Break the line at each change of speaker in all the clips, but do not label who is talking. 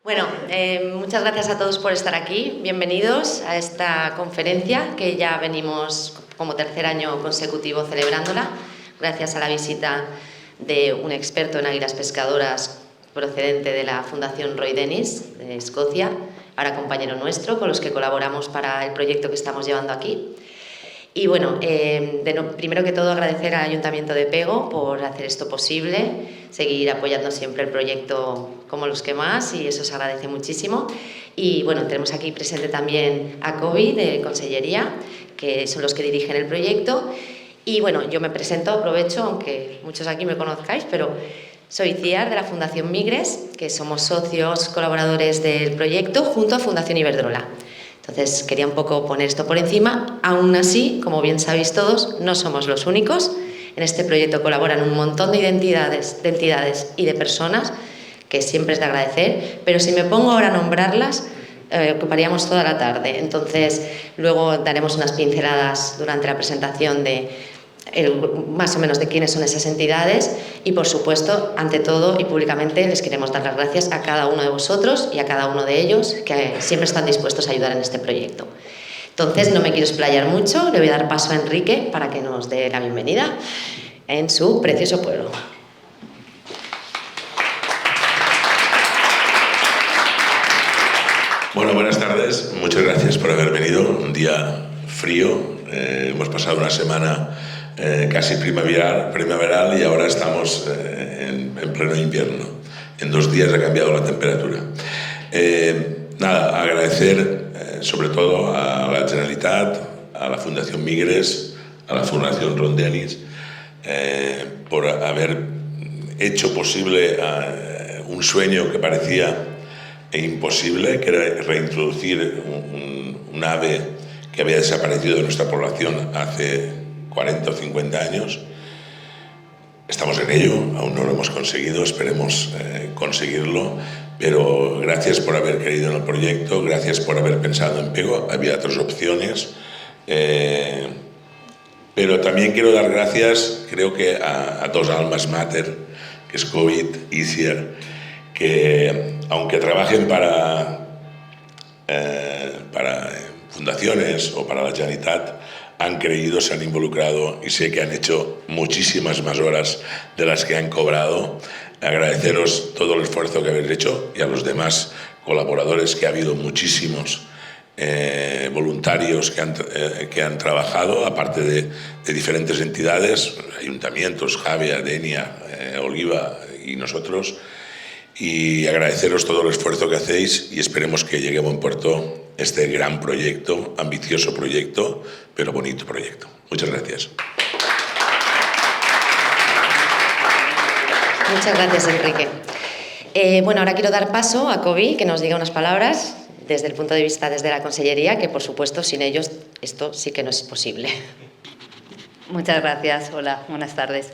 Bueno, muchas gracias a todos por estar aquí. Bienvenidos a esta conferencia que ya venimos como tercer año consecutivo celebrándola, gracias a la visita de un experto en águilas pescadoras procedente de la Fundación Roy Dennis de Escocia, ahora compañero nuestro, con los que colaboramos para el proyecto que estamos llevando aquí. Y bueno, primero que todo agradecer al Ayuntamiento de Pego por hacer esto posible, seguir apoyando siempre el proyecto como los que más, y eso se agradece muchísimo. Y bueno, tenemos aquí presente también a Kobe de Consellería, que son los que dirigen el proyecto. Y bueno, yo me presento, aprovecho, aunque muchos aquí me conozcáis, pero soy CIAR de la Fundación Migres, que somos socios colaboradores del proyecto junto a Fundación Iberdrola. Entonces, quería un poco poner esto por encima. Aún así, como bien sabéis todos, no somos los únicos. En este proyecto colaboran un montón de entidades y de personas, que siempre es de agradecer, pero si me pongo ahora a nombrarlas, ocuparíamos toda la tarde. Entonces, luego daremos unas pinceladas durante la presentación de más o menos de quiénes son esas entidades y, por supuesto, ante todo y públicamente les queremos dar las gracias a cada uno de vosotros y a cada uno de ellos que siempre están dispuestos a ayudar en este proyecto. Entonces, no me quiero explayar mucho, le voy a dar paso a Enrique para que nos dé la bienvenida en su precioso pueblo.
Bueno, buenas tardes, muchas gracias por haber venido. Un día frío, hemos pasado una semana casi primaveral y ahora estamos en pleno invierno. En 2 días ha cambiado la temperatura. Nada, agradecer sobre todo a la Generalitat, a la Fundación Migres, a la Fundación Roy Dennis por haber hecho posible un sueño que parecía imposible, que era reintroducir un ave que había desaparecido de nuestra población hace 40 o 50 años. Estamos en ello, aún no lo hemos conseguido, esperemos conseguirlo, pero gracias por haber creído en el proyecto, gracias por haber pensado en Pego. Había otras opciones, pero también quiero dar gracias, creo que a dos almas mater, que es COVID y CIAR, que aunque trabajen para fundaciones o para la Generalitat, han creído, se han involucrado y sé que han hecho muchísimas más horas de las que han cobrado. Agradeceros todo el esfuerzo que habéis hecho y a los demás colaboradores, que ha habido muchísimos voluntarios que han trabajado, aparte de diferentes entidades, ayuntamientos, Javia, Denia, Oliva y nosotros. Y agradeceros todo el esfuerzo que hacéis y esperemos que llegue a buen puerto este gran proyecto, ambicioso proyecto, pero bonito proyecto. Muchas gracias.
Muchas gracias, Enrique. Bueno, ahora quiero dar paso a Kobe, que nos diga unas palabras desde el punto de vista desde la Consellería, que por supuesto sin ellos esto sí que no es posible.
Muchas gracias. Hola, buenas tardes.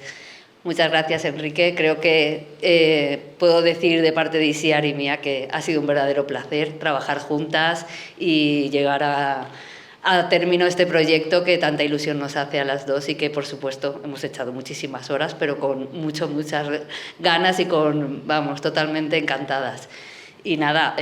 Muchas gracias, Enrique. Creo que puedo decir de parte de ISIAR y mía que ha sido un verdadero placer trabajar juntas y llegar a término este proyecto que tanta ilusión nos hace a las dos y que, por supuesto, hemos echado muchísimas horas, pero con muchas ganas y vamos, totalmente encantadas. Y nada,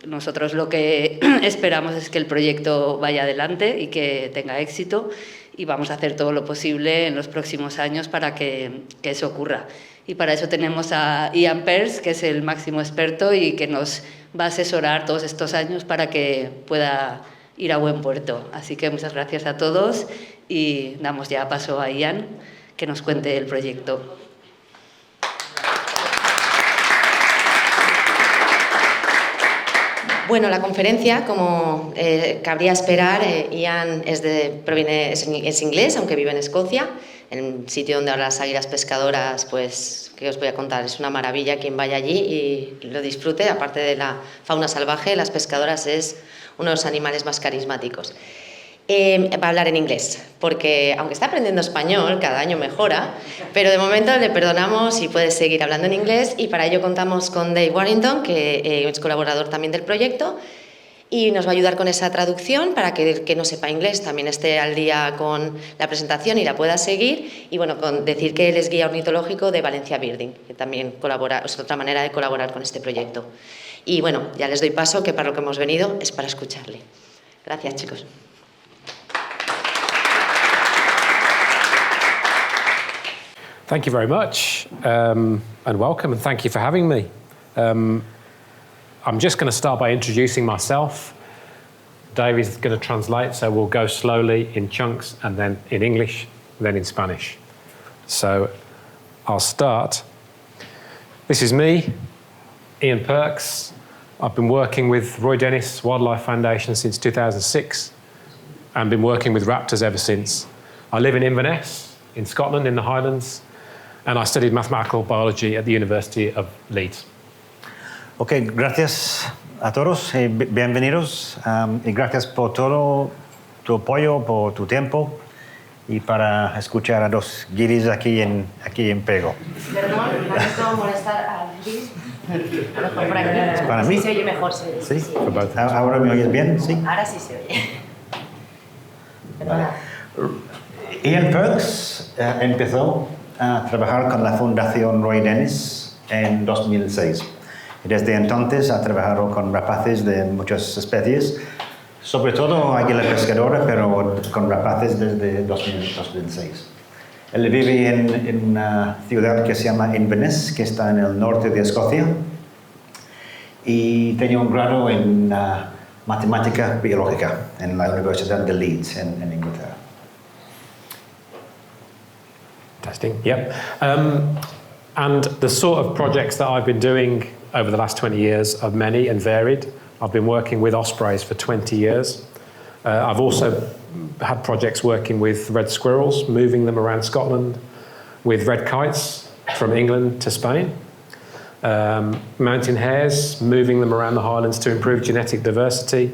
nosotros lo que esperamos es que el proyecto vaya adelante y que tenga éxito, y vamos a hacer todo lo posible en los próximos años para que eso ocurra. Y para eso tenemos a Ian Pearce, que es el máximo experto y que nos va a asesorar todos estos años para que pueda ir a buen puerto. Así que muchas gracias a todos y damos ya paso a Ian, que nos cuente el proyecto.
Bueno, la conferencia, como cabría esperar, Ian es inglés, aunque vive en Escocia, en un sitio donde ahora las águilas pescadoras, pues, ¿qué os voy a contar? Es una maravilla quien vaya allí y lo disfrute. Aparte de la fauna salvaje, las pescadoras es uno de los animales más carismáticos. Va a hablar en inglés, porque aunque está aprendiendo español, cada año mejora, pero de momento le perdonamos y puede seguir hablando en inglés, y para ello contamos con Dave Warrington, que es colaborador también del proyecto, y nos va a ayudar con esa traducción para que el que no sepa inglés también esté al día con la presentación y la pueda seguir. Y bueno, con decir que él es guía ornitológico de Valencia Birding, que también colabora, es otra manera de colaborar con este proyecto. Y bueno, ya les doy paso, que para lo que hemos venido es para escucharle. Gracias, chicos.
Thank you very much, and welcome, and thank you for having me. I'm just going to start by introducing myself. Dave is going to translate, so we'll go slowly in chunks, and then in English, then in Spanish. So I'll start. This is me, Ian Perks. I've been working with Roy Dennis Wildlife Foundation since 2006, and been working with raptors ever since. I live in Inverness, in Scotland, in the Highlands, and I studied mathematical biology at the University of Leeds.
Ok, gracias a todos y bienvenidos. Y gracias por todo tu apoyo, por tu tiempo y para escuchar a dos guiris aquí en Pego.
Perdón, lamento molestar a Luis. A lo mejor por aquí.
¿Para mí?
Sí, se oye mejor.
¿Sí? ¿Ahora me oyes bien? Sí.
Ahora sí se oye. Perdona.
Ian Perks empezó a trabajar con la Fundación Roy Dennis en 2006. Y desde entonces ha trabajado con rapaces de muchas especies, sobre todo águila pescadora, pero con rapaces desde 2006. Él vive en una ciudad que se llama Inverness, que está en el norte de Escocia, y tenía un grado en matemática biológica en la Universidad de Leeds, en Inglaterra.
Testing, yep. And the sort of projects that I've been doing over the last 20 years are many and varied. I've been working with ospreys for 20 years. I've also had projects working with red squirrels, moving them around Scotland, with red kites from England to Spain, mountain hares, moving them around the Highlands to improve genetic diversity,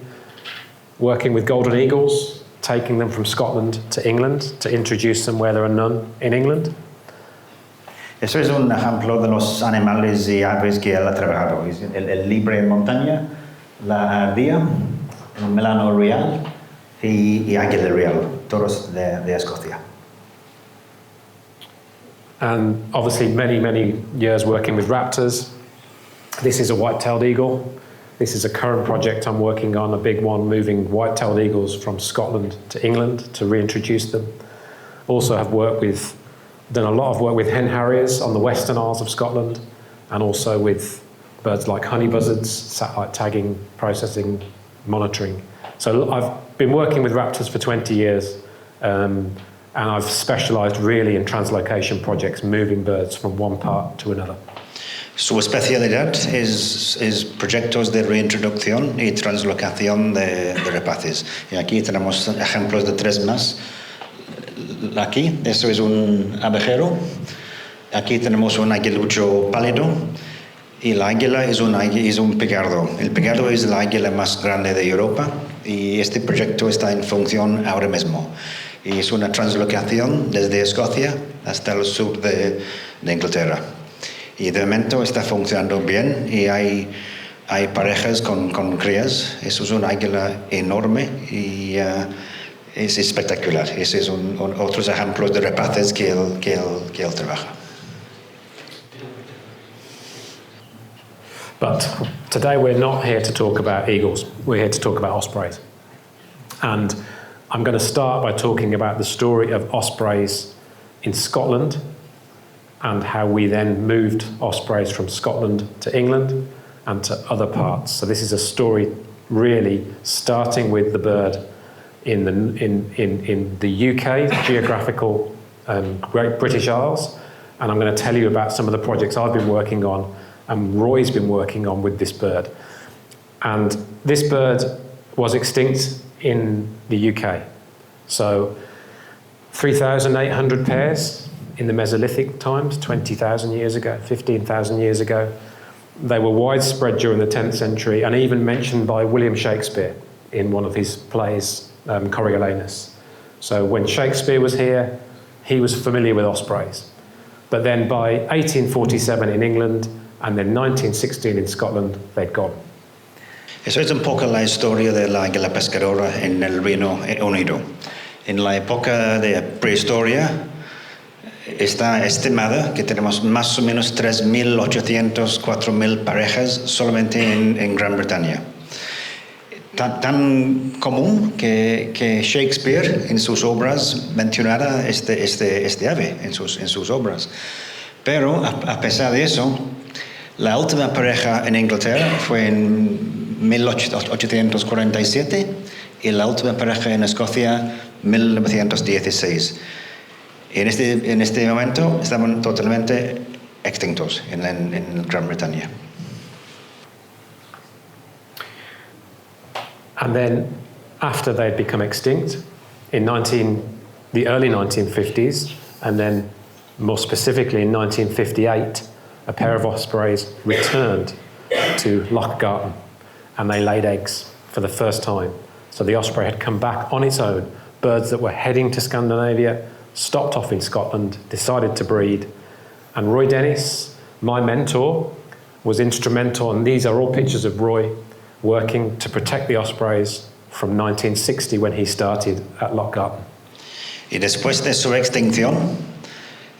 working with golden eagles, taking them from Scotland to England to introduce them where there are none in England.
Eso es un ejemplo de los animales y aves que él ha trabajado. El libre en montaña, la ardilla, el melano real y águila real, todos de Escocia.
And obviously many years working with raptors. This is a white-tailed eagle. This is a current project I'm working on, a big one, moving white-tailed eagles from Scotland to England to reintroduce them. Also have done a lot of work with hen harriers on the Western Isles of Scotland, and also with birds like honey buzzards, satellite tagging, processing, monitoring. So I've been working with raptors for 20 years, and I've specialised really in translocation projects, moving birds from one part to another.
Su especialidad es proyectos de reintroducción y translocación de rapaces. Y aquí tenemos ejemplos de tres más. Aquí, esto es un abejero. Aquí tenemos un aguilucho pálido. Y la águila es un pegardo. El pegardo es la águila más grande de Europa. Y este proyecto está en función ahora mismo. Y es una translocación desde Escocia hasta el sur de Inglaterra. Y de momento está funcionando bien y hay parejas con crías. Eso es un águila enorme y es espectacular. Ese es otros ejemplos de rapaces que él trabaja.
But today we're not here to talk about eagles, we're here to talk about ospreys. And I'm going to start by talking about the story of ospreys in Scotland and how we then moved ospreys from Scotland to England and to other parts. So this is a story really starting with the bird in the UK, geographical Great British Isles, and I'm going to tell you about some of the projects I've been working on and Roy's been working on with this bird. And this bird was extinct in the UK. So 3,800 pairs in the Mesolithic times, 20,000 years ago, 15,000 years ago. They were widespread during the 10th century and even mentioned by William Shakespeare in one of his plays, Coriolanus. So when Shakespeare was here, he was familiar with ospreys. But then by 1847 in England and then 1916 in Scotland, they'd gone.
Eso es un poco la historia de la águila pescadora en el Reino Unido. En la época de prehistoria está estimada que tenemos más o menos 3.800, 4.000 parejas solamente en Gran Bretaña. Tan común que Shakespeare en sus obras mencionara este ave en sus obras. Pero a pesar de eso, la última pareja en Inglaterra fue en 1847 y la última pareja en Escocia 1916. Y en este momento estaban totalmente extintos en Gran Bretaña.
And then, after they'd become extinct, in the early 1950s, and then more specifically in 1958, a pair of ospreys returned to Loch Garten, and they laid eggs for the first time. So the osprey had come back on its own. Birds that were heading to Scandinavia stopped off in Scotland, decided to breed, and Roy Dennis, my mentor, was instrumental, and these are all pictures of Roy working to protect the ospreys from 1960 when he started at Loch Garten.
Y después de su extinción,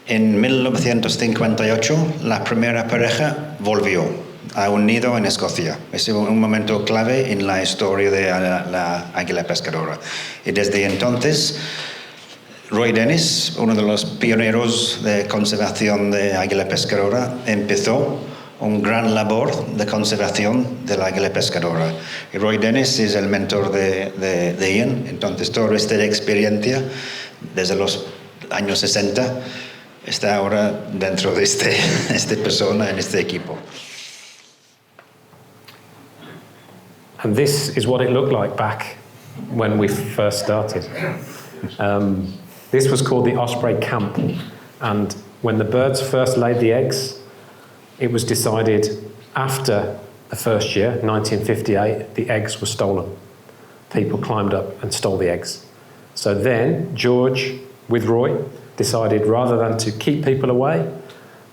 en 1958, la primera pareja volvió a un nido en Escocia. Es un momento clave en la historia de la águila pescadora. Y desde entonces, Roy Dennis, uno de los pioneros de conservación de águila pescadora, empezó un gran labor de conservación de la águila pescadora. Y Roy Dennis es el mentor de Ian, entonces toda esta experiencia desde los años 60 está ahora dentro de esta persona en este equipo.
And this is what it looked like back when we first started. This was called the Osprey Camp, and when the birds first laid the eggs, it was decided after the first year, 1958, the eggs were stolen. People climbed up and stole the eggs. So then George, with Roy, decided rather than to keep people away,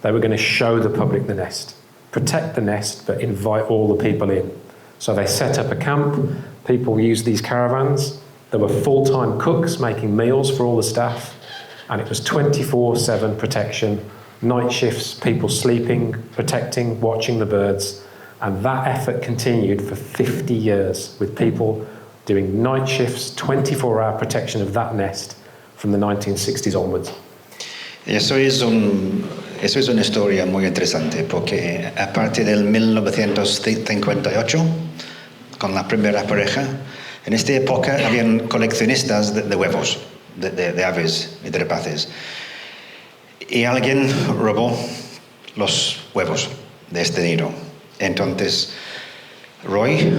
they were going to show the public the nest, protect the nest, but invite all the people in. So they set up a camp. People used these caravans. There were full-time cooks making meals for all the staff, and it was 24/7 protection. Night shifts, people sleeping, protecting, watching the birds, and that effort continued for 50 years with people doing night shifts, 24-hour protection of that nest from the 1960s onwards.
Eso es una historia muy interesante porque a partir del 1958, con la primera pareja, en esta época habían coleccionistas de huevos, de aves y de rapaces. Y alguien robó los huevos de este nido. Entonces, Roy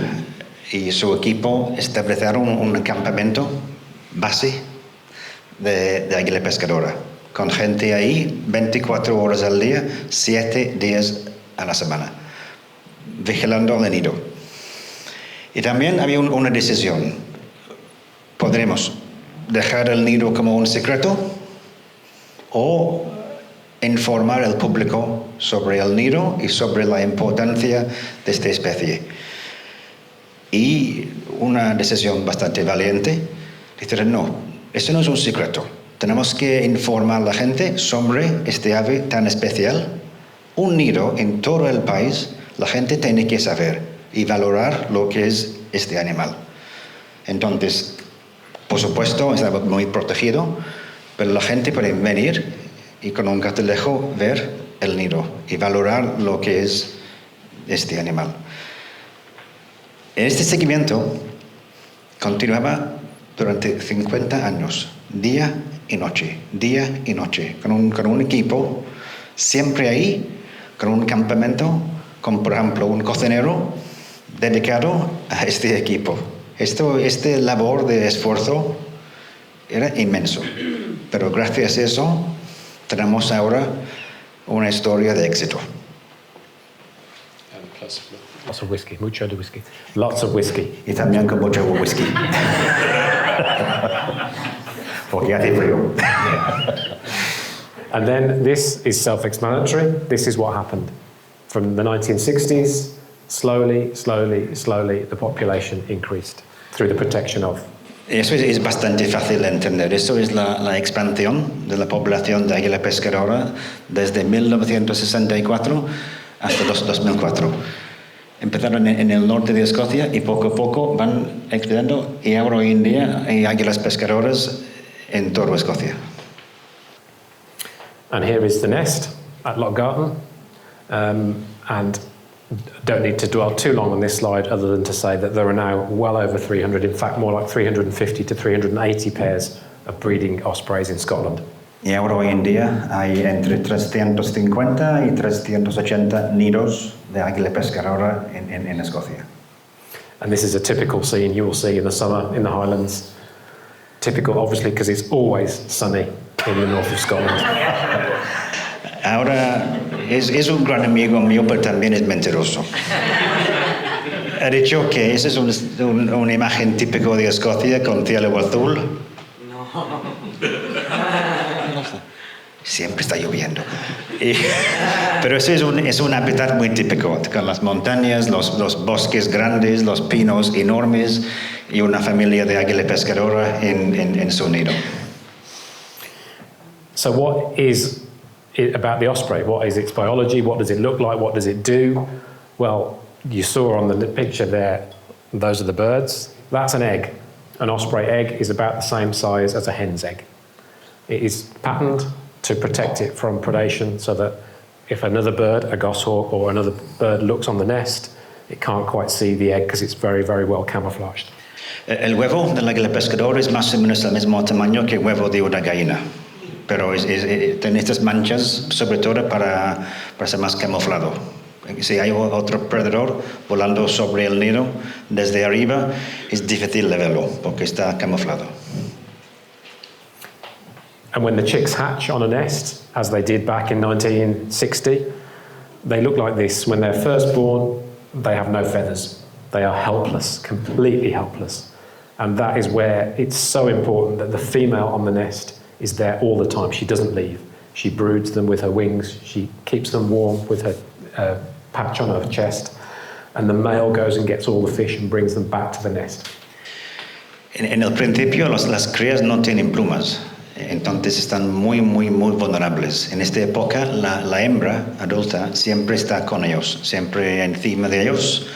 y su equipo establecieron un campamento base de águila pescadora, con gente ahí 24 horas al día, 7 días a la semana, vigilando el nido. Y también había una decisión. ¿Podremos dejar el nido como un secreto o informar al público sobre el nido y sobre la importancia de esta especie? Y una decisión bastante valiente, dijeron no, eso no es un secreto. Tenemos que informar a la gente sobre este ave tan especial. Un nido en todo el país, la gente tiene que saber y valorar lo que es este animal. Entonces, por supuesto, está muy protegido, pero la gente puede venir y con un cartelejo ver el nido y valorar lo que es este animal. Este seguimiento continuaba durante 50 años, día y noche, con un equipo siempre ahí, con un campamento, con por ejemplo un cocinero dedicado a este equipo. Este labor de esfuerzo era inmenso, pero gracias a eso tenemos ahora una historia de éxito.
Lots of whiskey, mucho de whiskey. Lots of whiskey.
Y también con mucho whisky. Porque hace frío.
And then this is self-explanatory. This is what happened. From the 1960s slowly, the population increased through the protection of.
Eso es bastante fácil de entender. Eso es la expansión de la población de águila pescadora desde 1964 hasta 2004. Empezaron en el norte de Escocia y poco a poco van expandiendo y ahora hoy en día hay águilas pescadoras en toda Escocia.
And here is the nest at Lochgarten, and don't need to dwell too long on this slide other than to say that there are now well over 300, in fact more like 350 to 380 pairs of breeding ospreys in Scotland.
Y ahora hoy en día hay entre 350 y 380 nidos de águila pescadora en Escocia.
And this is a typical scene you will see in the summer in the Highlands. Typical, obviously, because it's always sunny in the north of Scotland.
Ahora es un gran amigo mío, pero también es mentiroso. Ha dicho que esa es una imagen típica de Escocia con cielo azul. No. Siempre está lloviendo. Pero eso es un hábitat muy típico, con las montañas, los bosques grandes, los pinos enormes y una familia de águila pescadora en su nido.
So what is it about the osprey? What is its biology? What does it look like? What does it do? Well, you saw on the picture there, those are the birds. That's an egg. An osprey egg is about the same size as a hen's egg. It is patterned to protect it from predation so that if another bird, a goshawk or another bird looks on the nest, it can't quite see the egg because it's very, very well camouflaged.
El huevo del águila pescadora es más o menos del mismo tamaño que el huevo de una gallina, pero tiene estas manchas sobre todo para ser más camuflado. Si hay otro predador volando sobre el nido desde arriba, es difícil de verlo porque está camuflado.
And when the chicks hatch on a nest, as they did back in 1960, they look like this. When they're first born, they have no feathers. They are helpless, completely helpless. And that is where it's so important that the female on the nest is there all the time. She doesn't leave. She broods them with her wings. She keeps them warm with her patch on her chest. And the male goes and gets all the fish and brings them back to the nest.
En el principio, las crías no tienen plumas. Entonces están muy vulnerables. En esta época, la hembra adulta siempre está con ellos, siempre encima de ellos,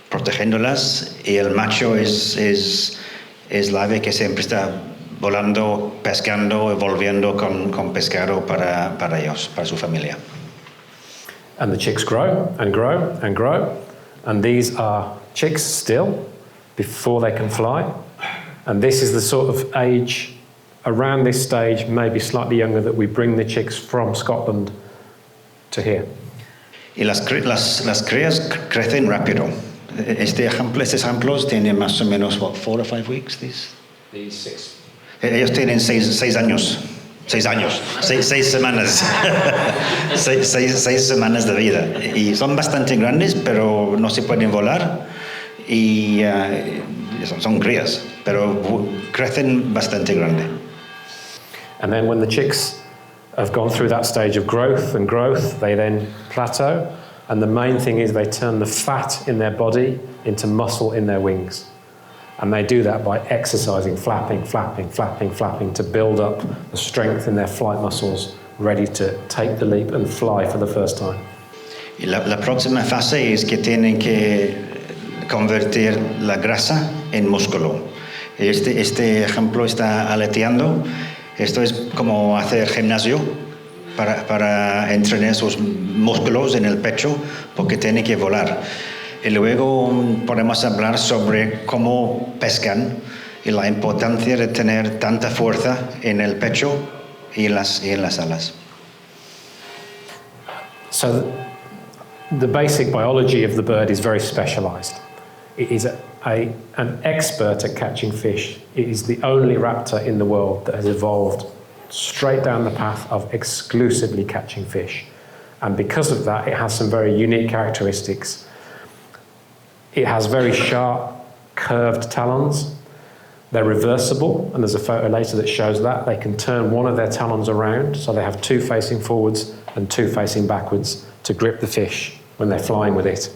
protegiéndolas, y el macho es la ave que siempre está volando, pescando y volviendo con pescado para ellos, para su familia.
And the chicks grow and grow and grow, and these are chicks still before they can fly, and this is the sort of age around this stage, maybe slightly younger, that we bring the chicks from Scotland to here.
Y las crías crecen rápido. Estos ejemplos tienen más o menos 4 or 5 weeks. These
6.
Ellos tienen 6 años. 6 años. 6 semanas. 6 semanas de vida. Y son bastante grandes, pero no se pueden volar. Y son crías, pero crecen bastante grande.
And then when the chicks have gone through that stage of growth, they then plateau. And the main thing is they turn the fat in their body into muscle in their wings. And they do that by exercising, flapping to build up the strength in their flight muscles, ready to take the leap and fly for the first time.
Y la próxima fase es que tienen que convertir la grasa en músculo. Este ejemplo está aleteando. Esto es como hacer gimnasio para entrenar sus músculos en el pecho porque tiene que volar. Y luego podemos hablar sobre cómo pescan y la importancia de tener tanta fuerza en el pecho y en las alas.
So the basic biology of the bird is very specialized. It is an expert at catching fish. It is the only raptor in the world that has evolved straight down the path of exclusively catching fish. And because of that, it has some very unique characteristics. It has very sharp, curved talons. They're reversible, and there's a photo later that shows that. They can turn one of their talons around, so they have 2 facing forwards and 2 facing backwards to grip the fish when they're flying with it.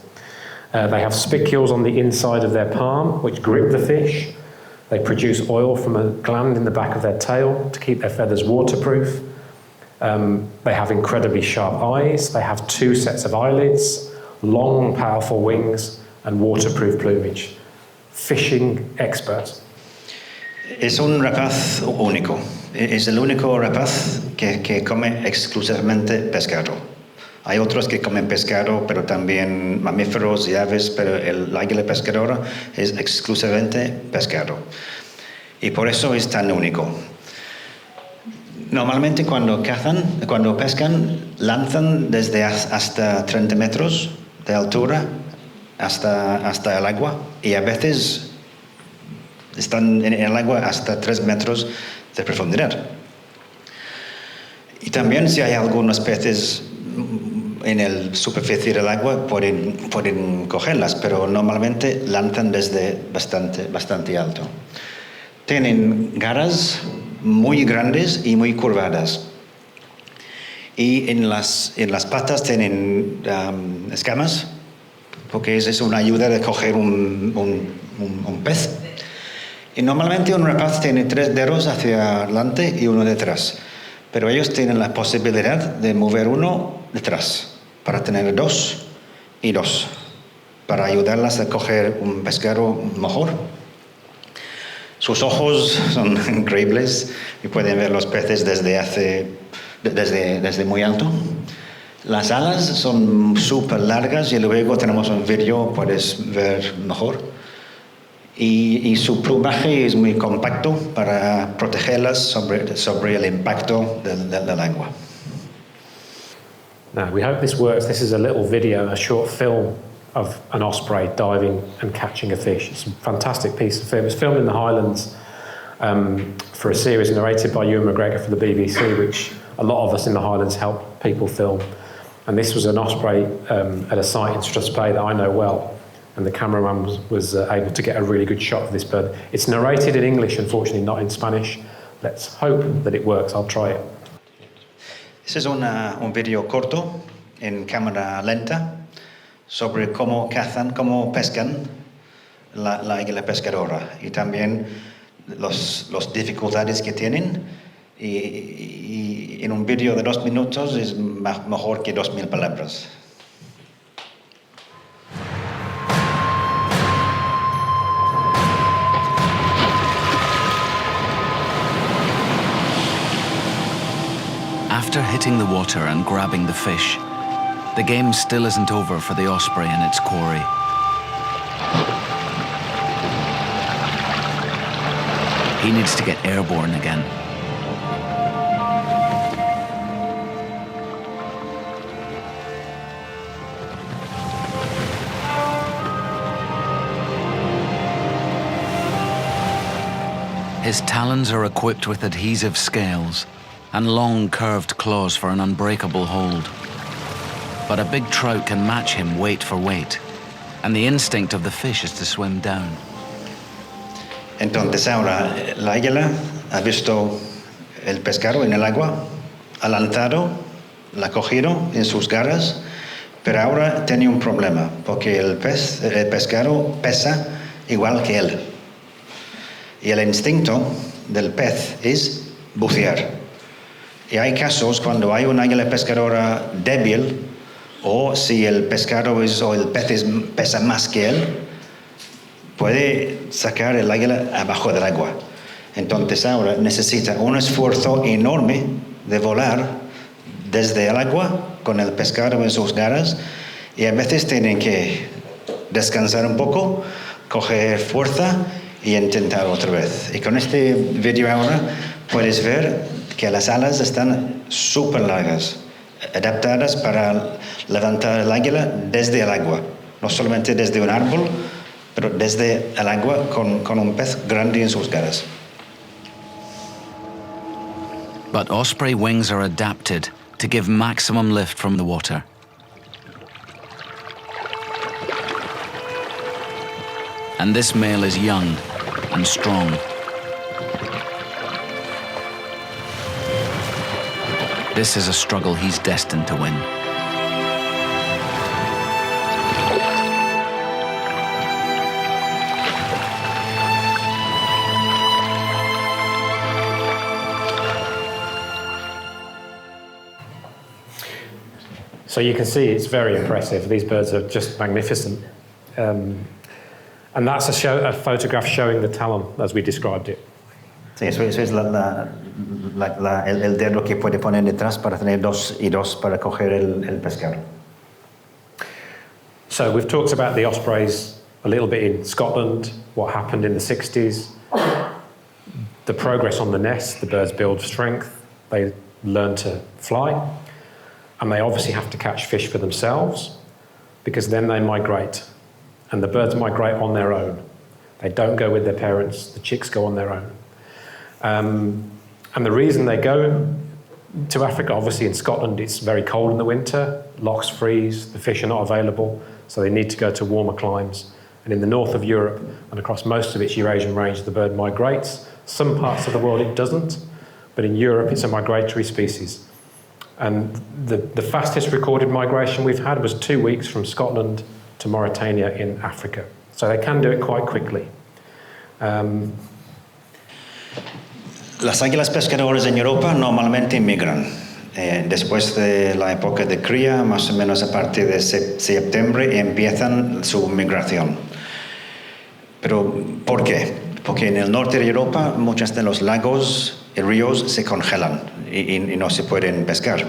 They have spicules on the inside of their palm, which grip the fish. They produce oil from a gland in the back of their tail to keep their feathers waterproof. They have incredibly sharp eyes. They have 2 sets of eyelids, long, powerful wings, and waterproof plumage. Fishing experts.
Es un rapaz único. Es el único rapaz que come exclusivamente pescado. Hay otros que comen pescado, pero también mamíferos y aves, pero el águila pescadora es exclusivamente pescado. Y por eso es tan único. Normalmente cuando pescan, lanzan desde hasta 30 metros de altura hasta el agua, y a veces están en el agua hasta 3 metros de profundidad. Y también si hay algunos peces en la superficie del agua pueden cogerlas, pero normalmente lanzan desde bastante alto. Tienen garras muy grandes y muy curvadas. Y en las patas tienen escamas, porque es una ayuda de coger un pez. Y normalmente un rapaz tiene 3 dedos hacia adelante y 1 detrás, pero ellos tienen la posibilidad de mover 1 detrás, para tener 2 y 2, para ayudarlas a coger un pescado mejor. Sus ojos son increíbles y pueden ver los peces desde muy alto. Las alas son súper largas y luego tenemos un vídeo, puedes ver mejor. Y su plumaje es muy compacto para protegerlas sobre el impacto del agua.
Now, we hope this works. This is a little video, a short film of an osprey diving and catching a fish. It's a fantastic piece of film. It's filmed in the Highlands for a series narrated by Ewan McGregor for the BBC, which a lot of us in the Highlands help people film. And this was an osprey at a site in Strathspey that I know well. And the cameraman was able to get a really good shot of this bird. It's narrated in English, unfortunately, not in Spanish. Let's hope that it works. I'll try it.
Este es un vídeo corto en cámara lenta sobre cómo pescan la águila pescadora y también las dificultades que tienen. Y en un vídeo de 2 minutos es mejor que 2000 palabras.
After hitting the water and grabbing the fish, the game still isn't over for the osprey and its quarry. He needs to get airborne again. His talons are equipped with adhesive scales and long curved claws for an unbreakable hold. But a big trout can match him weight for weight, and the instinct of the fish is to swim down.
Entonces ahora la águila ha visto el pescado en el agua, ha lanzado, la ha cogido en sus garras, pero ahora tiene un problema, porque el pescado pesa igual que él. Y el instinto del pez es bucear. Y hay casos cuando hay una águila pescadora débil, o si el pescado o el pez pesa más que él, puede sacar el águila abajo del agua. Entonces ahora necesita un esfuerzo enorme de volar desde el agua con el pescado en sus garras, y a veces tienen que descansar un poco, coger fuerza y intentar otra vez. Y con este vídeo ahora puedes ver que las alas están súper largas, adaptadas para levantar el águila desde el agua, no solamente desde un árbol, pero desde el agua con un pez grande en sus garras.
But osprey wings are adapted to give maximum lift from the water. And this male is young and strong. This is a struggle he's destined to win.
So you can see it's very impressive. These birds are just magnificent. And that's a photograph showing the talon as we described it.
Sí, eso es el dedo que puede poner detrás para tener dos y dos para coger el pescado.
So we've talked about the ospreys a little bit in Scotland, what happened in the 60s, the progress on the nest, the birds build strength, they learn to fly, and they obviously have to catch fish for themselves because then they migrate. And the birds migrate on their own. They don't go with their parents, the chicks go on their own. And the reason they go to Africa, obviously in Scotland it's very cold in the winter, lochs freeze, the fish are not available, so they need to go to warmer climes. And in the north of Europe and across most of its Eurasian range, the bird migrates. Some parts of the world it doesn't, but in Europe it's a migratory species. And the fastest recorded migration we've had was 2 weeks from Scotland to Mauritania in Africa. So they can do it quite quickly.
Las águilas pescadoras en Europa normalmente migran. Después de la época de cría, más o menos a partir de septiembre, empiezan su migración. Pero, ¿por qué? Porque en el norte de Europa muchos de los lagos y ríos se congelan y no se pueden pescar.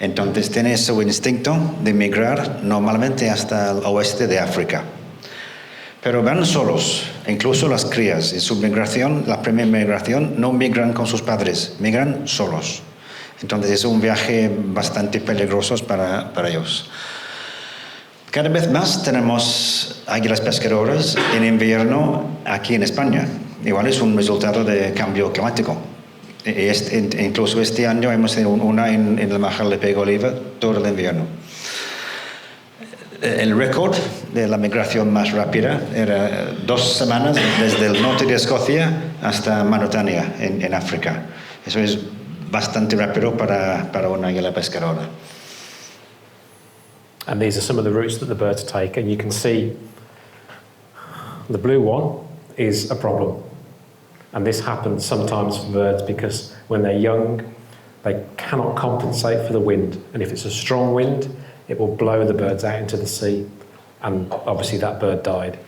Entonces tiene su instinto de migrar normalmente hasta el oeste de África. Pero van solos, incluso las crías. En su migración, la primera migración, no migran con sus padres, migran solos. Entonces es un viaje bastante peligroso para ellos. Cada vez más tenemos águilas pescadoras en invierno aquí en España. Igual es un resultado de cambio climático. Incluso este año hemos tenido una en el Mar de Pego todo el invierno. El récord de la migración más rápida era 2 semanas desde el norte de Escocia hasta Mauritania en África. Eso es bastante rápido para una águila pescadora.
And these are some of the routes that the birds take, and you can see the blue one is a problem. And this happens sometimes for birds because when they're young, they cannot compensate for the wind. And if it's a strong wind, it will blow the birds out into the sea. And obviously that bird died.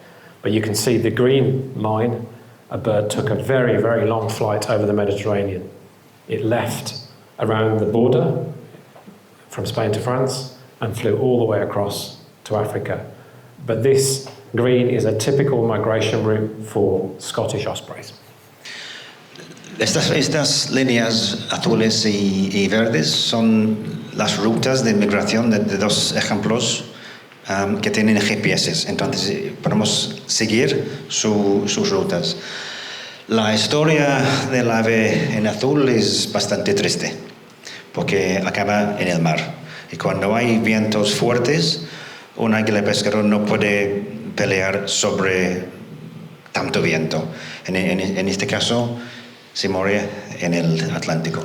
But you can see the green line, a bird took a very, very long flight over the Mediterranean. It left around the border from Spain to France and flew all the way across to Africa. But this green is a typical migration route for Scottish ospreys.
Estas líneas azules y verdes son las rutas de migración de 2 ejemplos que tienen GPS. Entonces podemos seguir sus rutas. La historia del ave en azul es bastante triste porque acaba en el mar. Y cuando hay vientos fuertes, un águila pescador no puede pelear sobre tanto viento. En este caso, se muere en el Atlántico.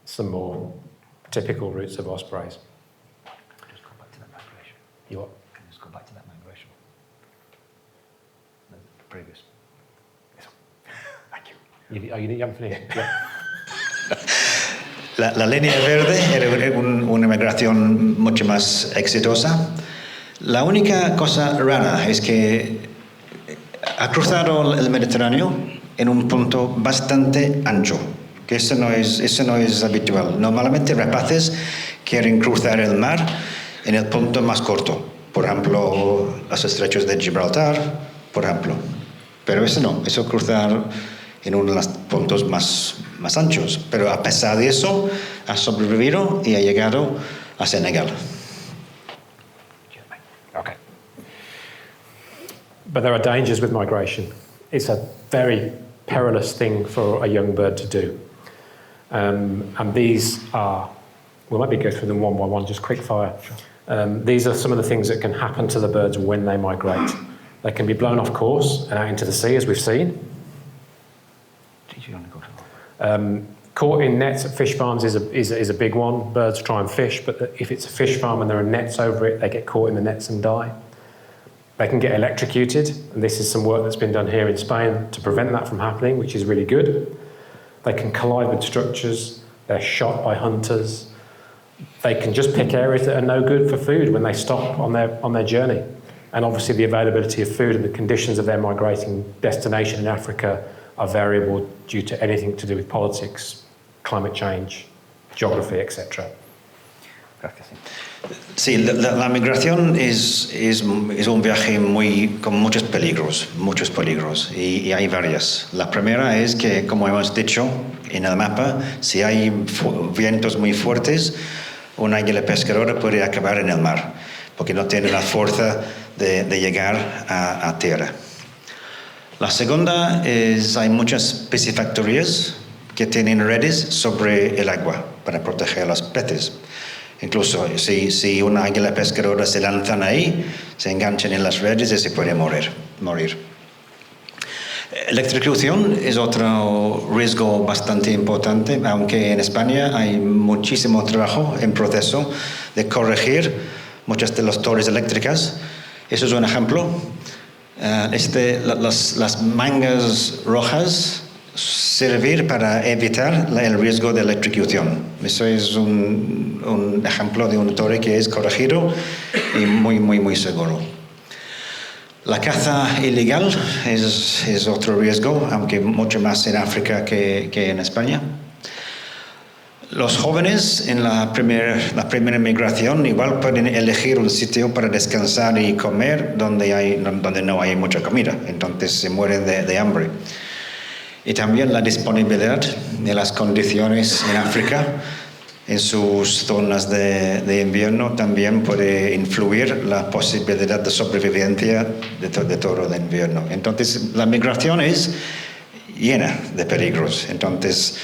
Some more typical routes of ospreys.
Just go back to that migration.
You what?
Can you just go back to that migration? The previous. Thank you.
You haven't finished? Yeah.
La línea verde era una migración mucho más exitosa. La única cosa rara es que ha cruzado el Mediterráneo en un punto bastante ancho, que eso no es habitual. Normalmente rapaces quieren cruzar el mar en el punto más corto, por ejemplo, los estrechos de Gibraltar, por ejemplo. Pero eso no, eso cruzar en uno de los puntos más anchos. Pero a pesar de eso, ha sobrevivido y ha llegado a Senegal.
Okay. But there are dangers with migration. It's a very perilous thing for a young bird to do. And these are, we'll maybe go through them one by one, just quick fire. These are some of the things that can happen to the birds when they migrate. They can be blown off course and out into the sea, as we've seen. Caught in nets at fish farms is a big one. Birds try and fish, but if it's a fish farm and there are nets over it, they get caught in the nets and die. They can get electrocuted, and this is some work that's been done here in Spain to prevent that from happening, which is really good. They can collide with structures, they're shot by hunters. They can just pick areas that are no good for food when they stop on their journey. And obviously the availability of food and the conditions of their migrating destination in Africa are variable due to anything to do with politics, climate change, geography, etc.
Gracias. Sí, la migración es un viaje con muchos peligros, y hay varias. La primera es que, como hemos dicho en el mapa, si hay vientos muy fuertes, un águila pescadora puede acabar en el mar, porque no tiene la fuerza de llegar a tierra. La segunda es hay muchas piscifactorías que tienen redes sobre el agua para proteger a los peces. Incluso si una águila pescadora se lanzan ahí, se enganchan en las redes y se puede morir. Electrocución es otro riesgo bastante importante, aunque en España hay muchísimo trabajo en proceso de corregir muchas de las torres eléctricas. Eso es un ejemplo. Las mangas rojas servir para evitar el riesgo de electrocución. Eso es un ejemplo de una torre que es corregido y muy seguro. La caza ilegal es otro riesgo, aunque mucho más en África que en España. Los jóvenes en la primera migración igual pueden elegir un sitio para descansar y comer donde no hay mucha comida, entonces se mueren de hambre. Y también la disponibilidad de las condiciones en África, en sus zonas de invierno, también puede influir la posibilidad de sobrevivencia de todo el invierno. Entonces, la migración es llena de peligros. Entonces,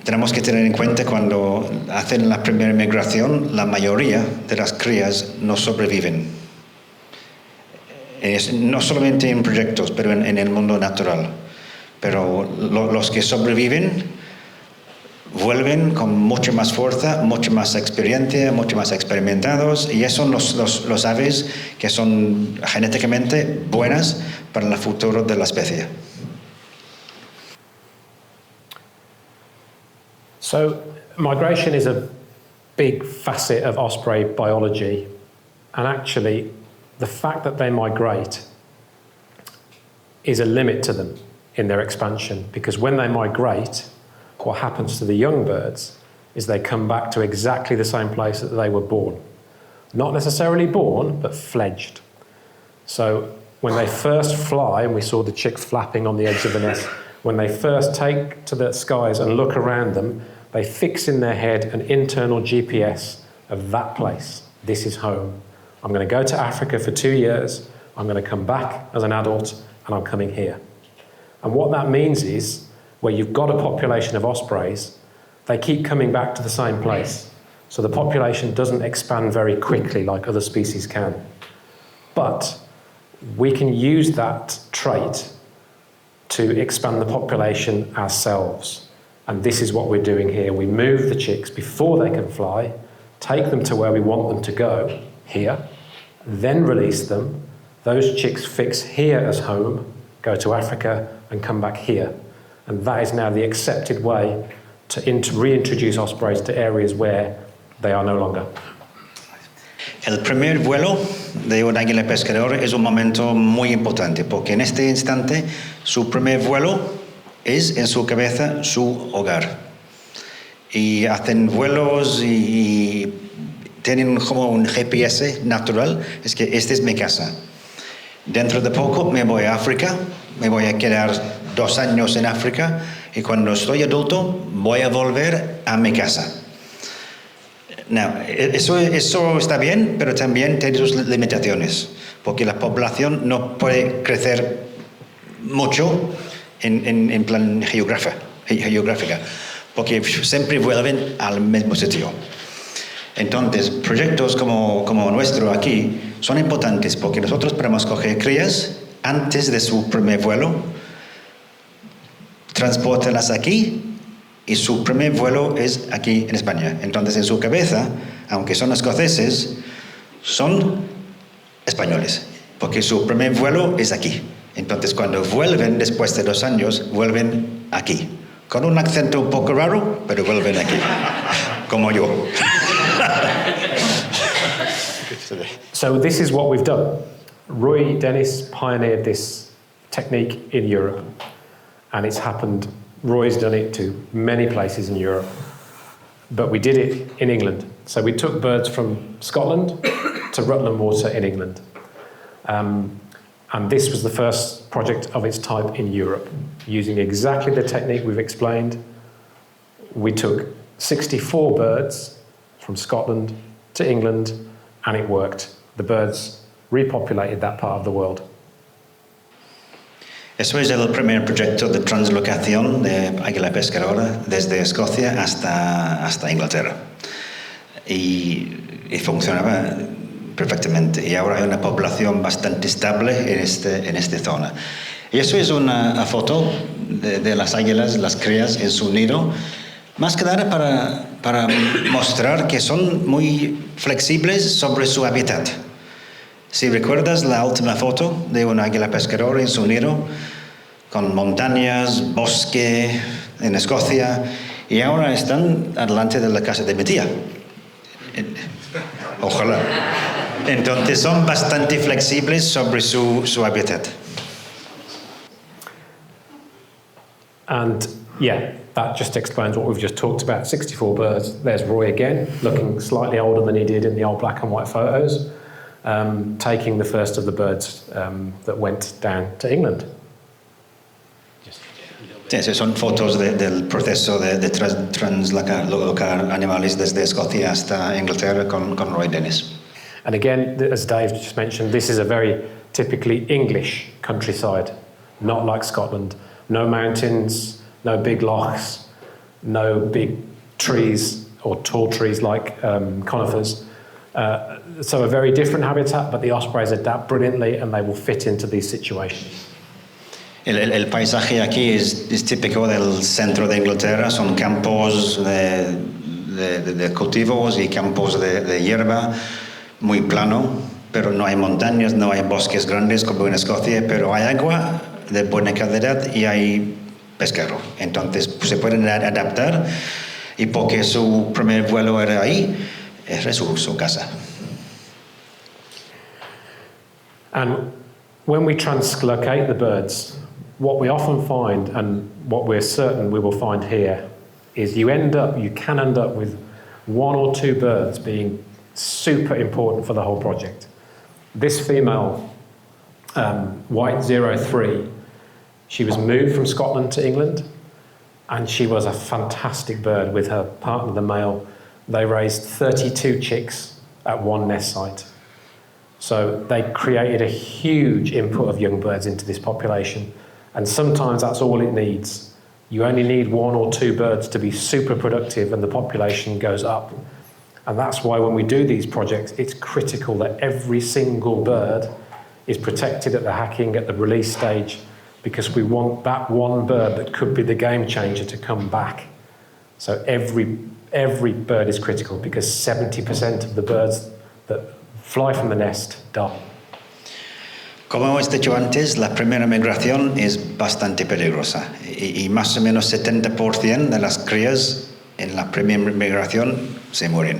tenemos que tener en cuenta cuando hacen la primera migración, la mayoría de las crías no sobreviven. No solamente en proyectos, pero en el mundo natural. Pero los que sobreviven vuelven con mucha más fuerza, mucha más experiencia, mucho más experimentados, y esos son los aves que son genéticamente buenas para el futuro de la especie.
So migration is a big facet of osprey biology, and actually the fact that they migrate is a limit to them in their expansion, because when they migrate, what happens to the young birds is they come back to exactly the same place that they were born. Not necessarily born, but fledged. So when they first fly, and we saw the chicks flapping on the edge of the nest, when they first take to the skies and look around them, they fix in their head an internal GPS of that place. This is home. I'm going to go to Africa for 2 years, I'm going to come back as an adult, and I'm coming here. And what that means is, where you've got a population of ospreys, they keep coming back to the same place. So the population doesn't expand very quickly like other species can. But we can use that trait to expand the population ourselves. And this is what we're doing here. We move the chicks before they can fly, take them to where we want them to go, here, then release them. Those chicks fix here as home, go to Africa and come back here. And that is now the accepted way to reintroduce ospreys to areas where they are no longer.
El primer vuelo de un águila pescadora es un momento muy importante, porque en este instante su primer vuelo es en su cabeza su hogar. Y hacen vuelos y tienen como un GPS natural, es que esta es mi casa. Dentro de poco me voy a África, me voy a quedar 2 años en África, y cuando estoy adulto voy a volver a mi casa. No, eso está bien, pero también tiene sus limitaciones, porque la población no puede crecer mucho en plan geográfica, porque siempre vuelven al mismo sitio. Entonces, proyectos como nuestro aquí son importantes, porque nosotros podemos coger crías antes de su primer vuelo, transportarlas aquí, y su primer vuelo es aquí en España. Entonces, en su cabeza, aunque son escoceses, son españoles, porque su primer vuelo es aquí. Entonces, cuando vuelven después de 2 años, vuelven aquí, con un acento un poco raro, pero vuelven aquí, como yo.
So this is what we've done. Roy Dennis pioneered this technique in Europe, and it's happened. Roy's done it to many places in Europe, but we did it in England. So we took birds from Scotland to Rutland Water in England. And this was the first project of its type in Europe, using exactly the technique we've explained. We took 64 birds from Scotland to England, and it worked. The birds repopulated that part of the world.
Eso es el primer proyecto de translocación de Águila pescadora desde Escocia hasta Inglaterra. Y funcionaba perfectamente. Y ahora hay una población bastante estable en esta zona. Y eso es una foto de las águilas, las crías en su nido, más que nada para mostrar que son muy flexibles sobre su hábitat. Si recuerdas la última foto de un águila pescadora en su nido, con montañas, bosque en Escocia, y ahora están delante de la casa de mi tía. Ojalá. Entonces son bastante flexibles sobre su hábitat.
And yeah, that just explains what we've just talked about. 64 birds. There's Roy again, looking slightly older than he did in the old black and white photos, taking the first of the birds that went down to England.
Sí, son fotos del proceso de translocar animales desde Escocia hasta Inglaterra con Roy Dennis.
And again, as Dave just mentioned, this is a very typically English countryside, not like Scotland. No mountains, no big lochs, no big trees or tall trees like conifers. So a very different habitat, but the ospreys adapt brilliantly and they will fit into these situations.
El paisaje aquí es típico del centro de Inglaterra, son campos de cultivos y campos de hierba, muy plano, pero no hay montañas, no hay bosques grandes como en Escocia, pero hay agua de buena calidad y hay pescado. Entonces se pueden adaptar y porque su primer vuelo era ahí, era su casa.
And when we translocate the birds, what we often find, and what we're certain we will find here, is you can end up with one or two birds being super important for the whole project. This female, White 03, she was moved from Scotland to England, and she was a fantastic bird with her partner, the male. They raised 32 chicks at one nest site. So they created a huge input of young birds into this population. And sometimes that's all it needs. You only need one or two birds to be super productive and the population goes up. And that's why when we do these projects, it's critical that every single bird is protected at the hatching, at the release stage, because we want that one bird that could be the game changer to come back. So every bird is critical because 70% of the birds that fly from the nest die.
Como hemos dicho antes, la primera migración es bastante peligrosa y más o menos 70% de las crías en la primera migración se mueren.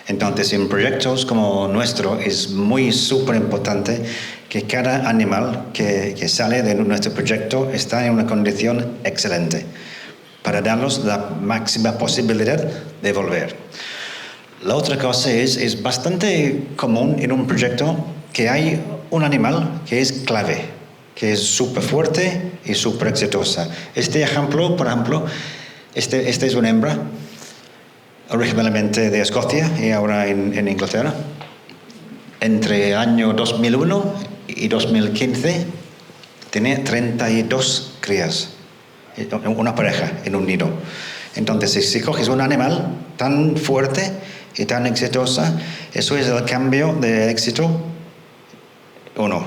Entonces, en proyectos como nuestro es muy súper importante que cada animal que sale de nuestro proyecto está en una condición excelente para darnos la máxima posibilidad de volver. La otra cosa es bastante común en un proyecto que hay un animal que es clave, que es súper fuerte y súper exitosa. Este ejemplo, por ejemplo, este es una hembra, originalmente de Escocia y ahora en Inglaterra. Entre el año 2001 y 2015 tenía 32 crías, una pareja en un nido. Entonces, si coges un animal tan fuerte y tan exitosa, eso es el cambio de éxito o no.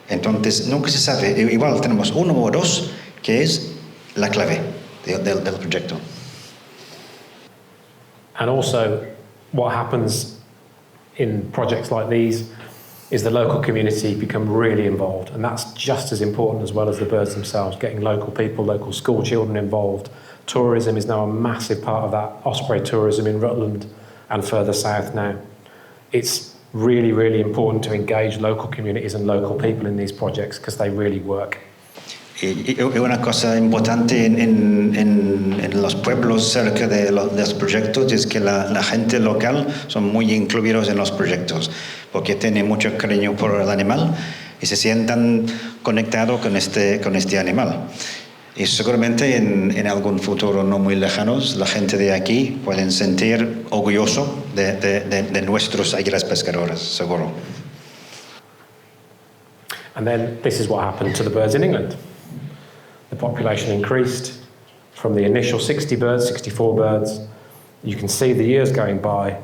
Entonces, nunca se sabe. Igual tenemos uno o dos que es la clave del proyecto.
And also, what happens in projects like these is the local community become really involved, and that's just as important as well as the birds themselves, getting local people, local school children involved, tourism is now a massive part of that osprey tourism in Rutland and further south now. It's really, really important to engage local communities and local people in these projects because they really work.
Y una cosa importante en los pueblos cerca de los proyectos es que la gente local son muy incluidos en los proyectos porque tienen mucho cariño por el animal y se sientan conectados con este animal. Y seguramente en algún futuro no muy lejano la gente de aquí pueden sentir orgulloso de nuestros águilas pescadoras, seguro.
And then this is what happened to the birds in England. The population increased from the initial 60 birds, 64 birds. You can see the years going by,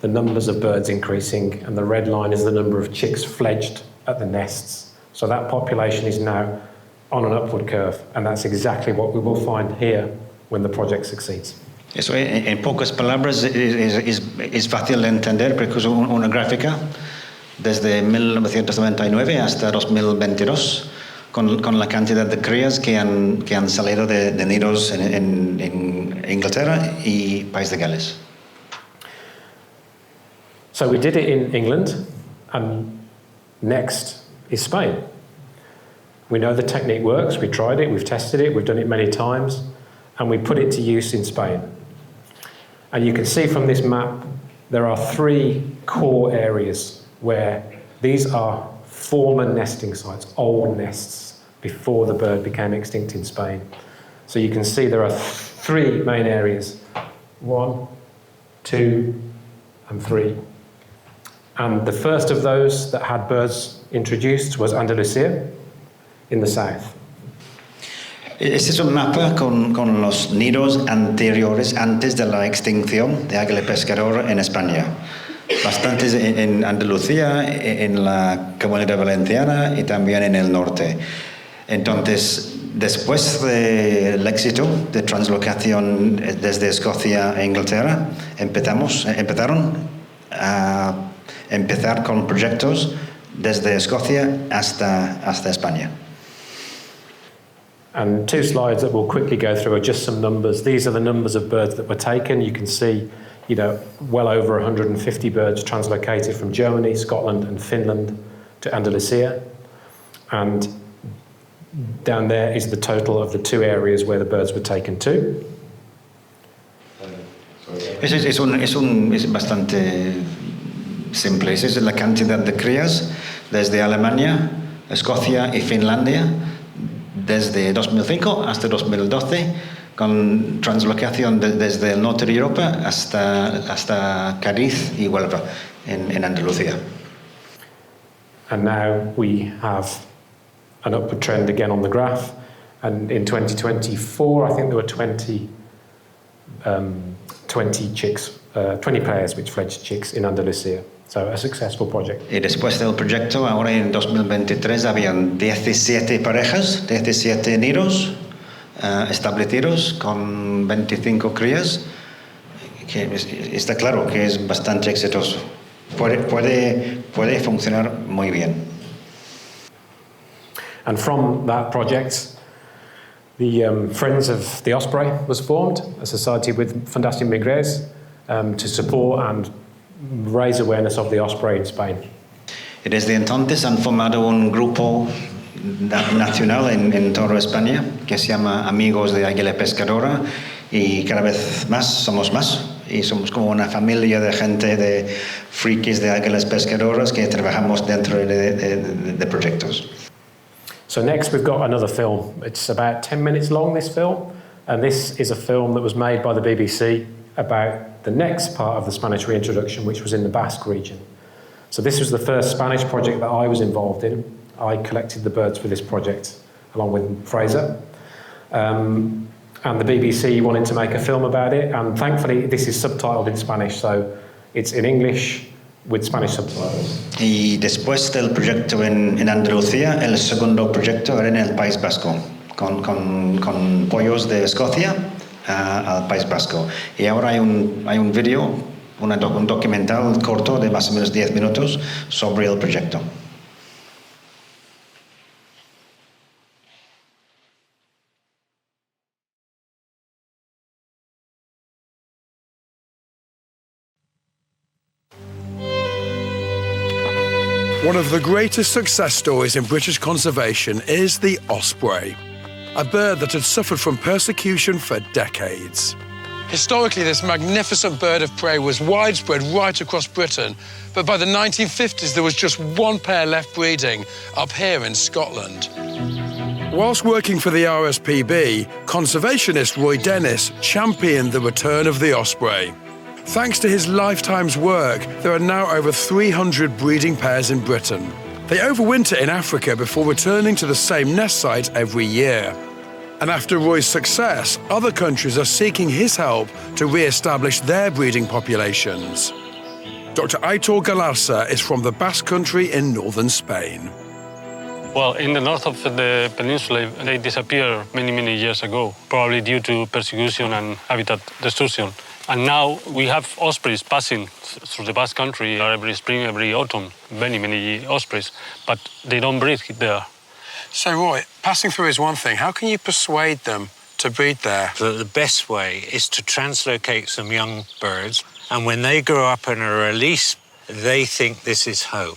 the numbers of birds increasing, and the red line is the number of chicks fledged at the nests. So that population is now on an upward curve, and that's exactly what we will find here when the project succeeds.
Eso en pocas palabras es fácil de entender porque es una gráfica desde 1999 hasta 2022 con la cantidad de crías que han salido de nidos en Inglaterra y País de Gales.
So we did it in England, and next is Spain. We know the technique works, we tried it, we've tested it, we've done it many times, and we put it to use in Spain. And you can see from this map, there are 3 core areas where these are former nesting sites, old nests, before the bird became extinct in Spain. So you can see there are 3 main areas, 1, 2, and 3. And the first of those that had birds introduced was Andalucía in the south.
Este es un mapa con los nidos anteriores antes de la extinción de águila pescadora en España. Bastantes en Andalucía, en la Comunidad Valenciana y también en el norte. Entonces, después del éxito de translocación desde Escocia a Inglaterra, empezaron a empezar con proyectos desde Escocia hasta España.
And 2 slides that we'll quickly go through are just some numbers. These are the numbers of birds that were taken. You can see, well over 150 birds translocated from Germany, Scotland, and Finland to Andalucía. And down there is the total of the 2 areas where the birds were taken to.
Es bastante simple. Esa es la cantidad de crías desde Alemania, Escocia y Finlandia desde 2005 hasta 2012 con translocación desde el norte de Europa hasta Cádiz y Huelva en Andalucía.
And now we have an upward trend again on the graph, and in 2024 I think there were 20 chicks, 20 pairs which fledged chicks in Andalucía. So a successful project.
Y después del proyecto, ahora en 2023 habían 17 parejas, 17 nidos establecidos con 25 crías, que está claro que es bastante exitoso. Puede funcionar muy bien.
And from that project, the Friends of the Osprey was formed, a society with Fundación Migres, to support and raise awareness of the osprey in Spain.
Y desde entonces han formado un grupo nacional en toda España que se llama Amigos de Águila Pescadora, y cada vez más somos más y somos como una familia de gente de frikis de águilas pescadoras que trabajamos dentro de proyectos.
So next we've got another film. It's about 10 minutes long, this film, and this is a film that was made by the BBC about the next part of the Spanish reintroduction, which was in the Basque region. So this was the first Spanish project that I was involved in. I collected the birds for this project along with Fraser. And the BBC wanted to make a film about it, and thankfully this is subtitled in Spanish, so it's in English with Spanish subtitles.
Y después del proyecto en Andalucía, el segundo proyecto era en el País Vasco, con pollos de Escocia al País Vasco. Y ahora hay un vídeo, un documental corto de más o menos 10 minutos sobre el proyecto.
One of the greatest success stories in British conservation is the osprey, a bird that had suffered from persecution for decades. Historically, this magnificent bird of prey was widespread right across Britain, but by the 1950s, there was just one pair left breeding up here in Scotland. Whilst working for the RSPB, conservationist Roy Dennis championed the return of the osprey. Thanks to his lifetime's work, there are now over 300 breeding pairs in Britain. They overwinter in Africa before returning to the same nest site every year. And after Roy's success, other countries are seeking his help to re-establish their breeding populations. Dr. Aitor Galarza is from the Basque Country in northern Spain.
Well, in the north of the peninsula, they disappeared many years ago, probably due to persecution and habitat destruction. And now we have ospreys passing through the Basque Country every spring, every autumn, many ospreys, but they don't breed there.
So, Roy, passing through is one thing. How can you persuade them to breed there?
The best way is to translocate some young birds, and when they grow up and are released, they think this is home.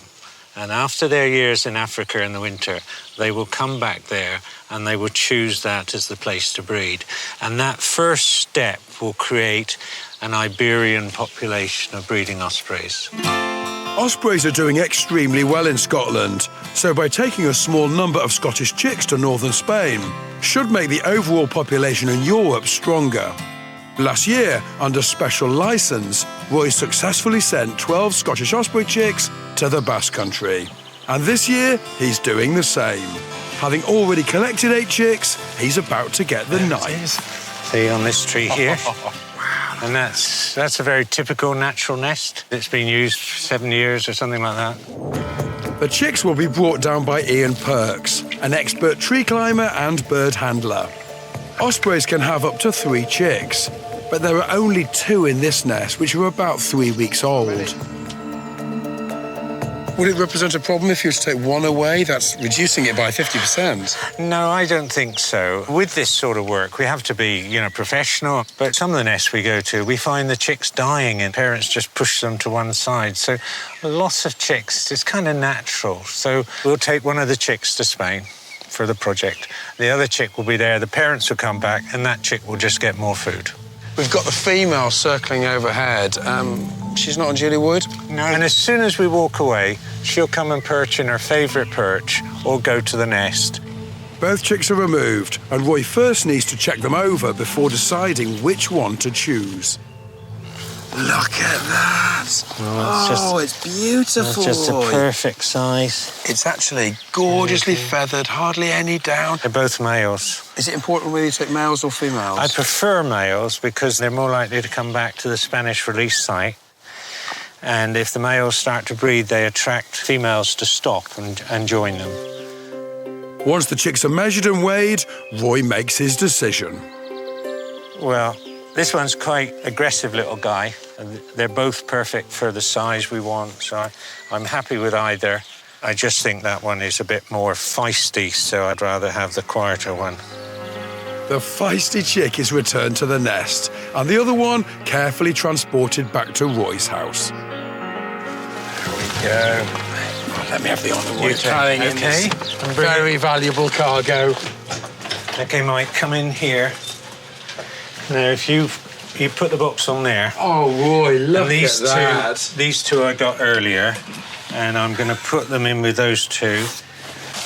And after their years in Africa in the winter, they will come back there and they will choose that as the place to breed. And that first step will create an Iberian population of breeding ospreys.
Ospreys are doing extremely well in Scotland, so by taking a small number of Scottish chicks to northern Spain should make the overall population in Europe stronger. Last year, under special licence, Roy successfully sent 12 Scottish osprey chicks to the Basque Country. And this year, he's doing the same. Having already collected 8 chicks, he's about to get the 9th.
See, on this tree here. And that's a very typical natural nest. It's been used for 7 years or something like that.
The chicks will be brought down by Ian Perks, an expert tree climber and bird handler. Ospreys can have up to 3 chicks, but there are only 2 in this nest, which are about 3 weeks old. Would it represent a problem if you were to take one away? That's reducing it by 50%.
No, I don't think so. With this sort of work, we have to be, professional. But some of the nests we go to, we find the chicks dying and parents just push them to one side. So lots of chicks, it's kind of natural. So we'll take one of the chicks to Spain for the project. The other chick will be there, the parents will come back, and that chick will just get more food.
We've got the female circling overhead. She's not unduly worried?
No, and as soon as we walk away, she'll come and perch in her favourite perch or go to the nest.
Both chicks are removed, and Roy first needs to check them over before deciding which one to choose. Look at that! It's beautiful.
It's just a perfect size.
It's actually gorgeously feathered, hardly any down.
They're both males.
Is it important whether you take males or females?
I prefer males because they're more likely to come back to the Spanish release site. And if the males start to breed, they attract females to stop and join them.
Once the chicks are measured and weighed, Roy makes his decision.
Well, this one's quite aggressive little guy. And they're both perfect for the size we want, so I'm happy with either. I just think that one is a bit more feisty, so I'd rather have the quieter one.
The feisty chick is returned to the nest, and the other one carefully transported back to Roy's house. There we go. Let me have the honour, Roy, carrying in this very valuable cargo.
Okay, Mike, come in here. Now, if you put the box on there.
Oh, Roy, look at that.
These 2 I got earlier, and I'm going to put them in with those 2.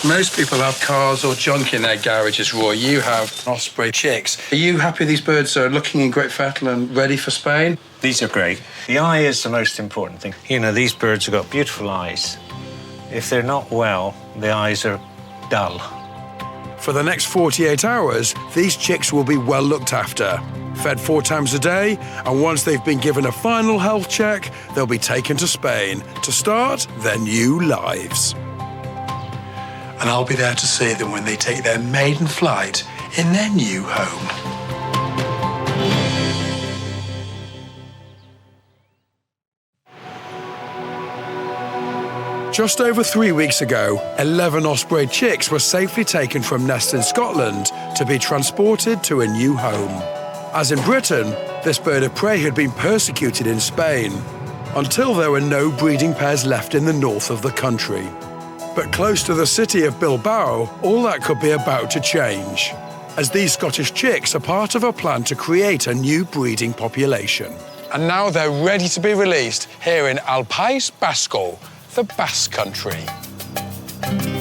Most people have cars or junk in their garages, Roy. You have osprey chicks. Are you happy these birds are looking in great fettle and ready for Spain?
These are great. The eye is the most important thing. These birds have got beautiful eyes. If they're not well, the eyes are dull.
For the next 48 hours, these chicks will be well looked after. Fed 4 times a day, and once they've been given a final health check, they'll be taken to Spain to start their new lives. And I'll be there to see them when they take their maiden flight in their new home. Just over 3 weeks ago, 11 osprey chicks were safely taken from nests in Scotland to be transported to a new home. As in Britain, this bird of prey had been persecuted in Spain. until there were no breeding pairs left in the north of the country. But close to the city of Bilbao, all that could be about to change, as these Scottish chicks are part of a plan to create a new breeding population. And now they're ready to be released here in El País Vasco, the Basque Country.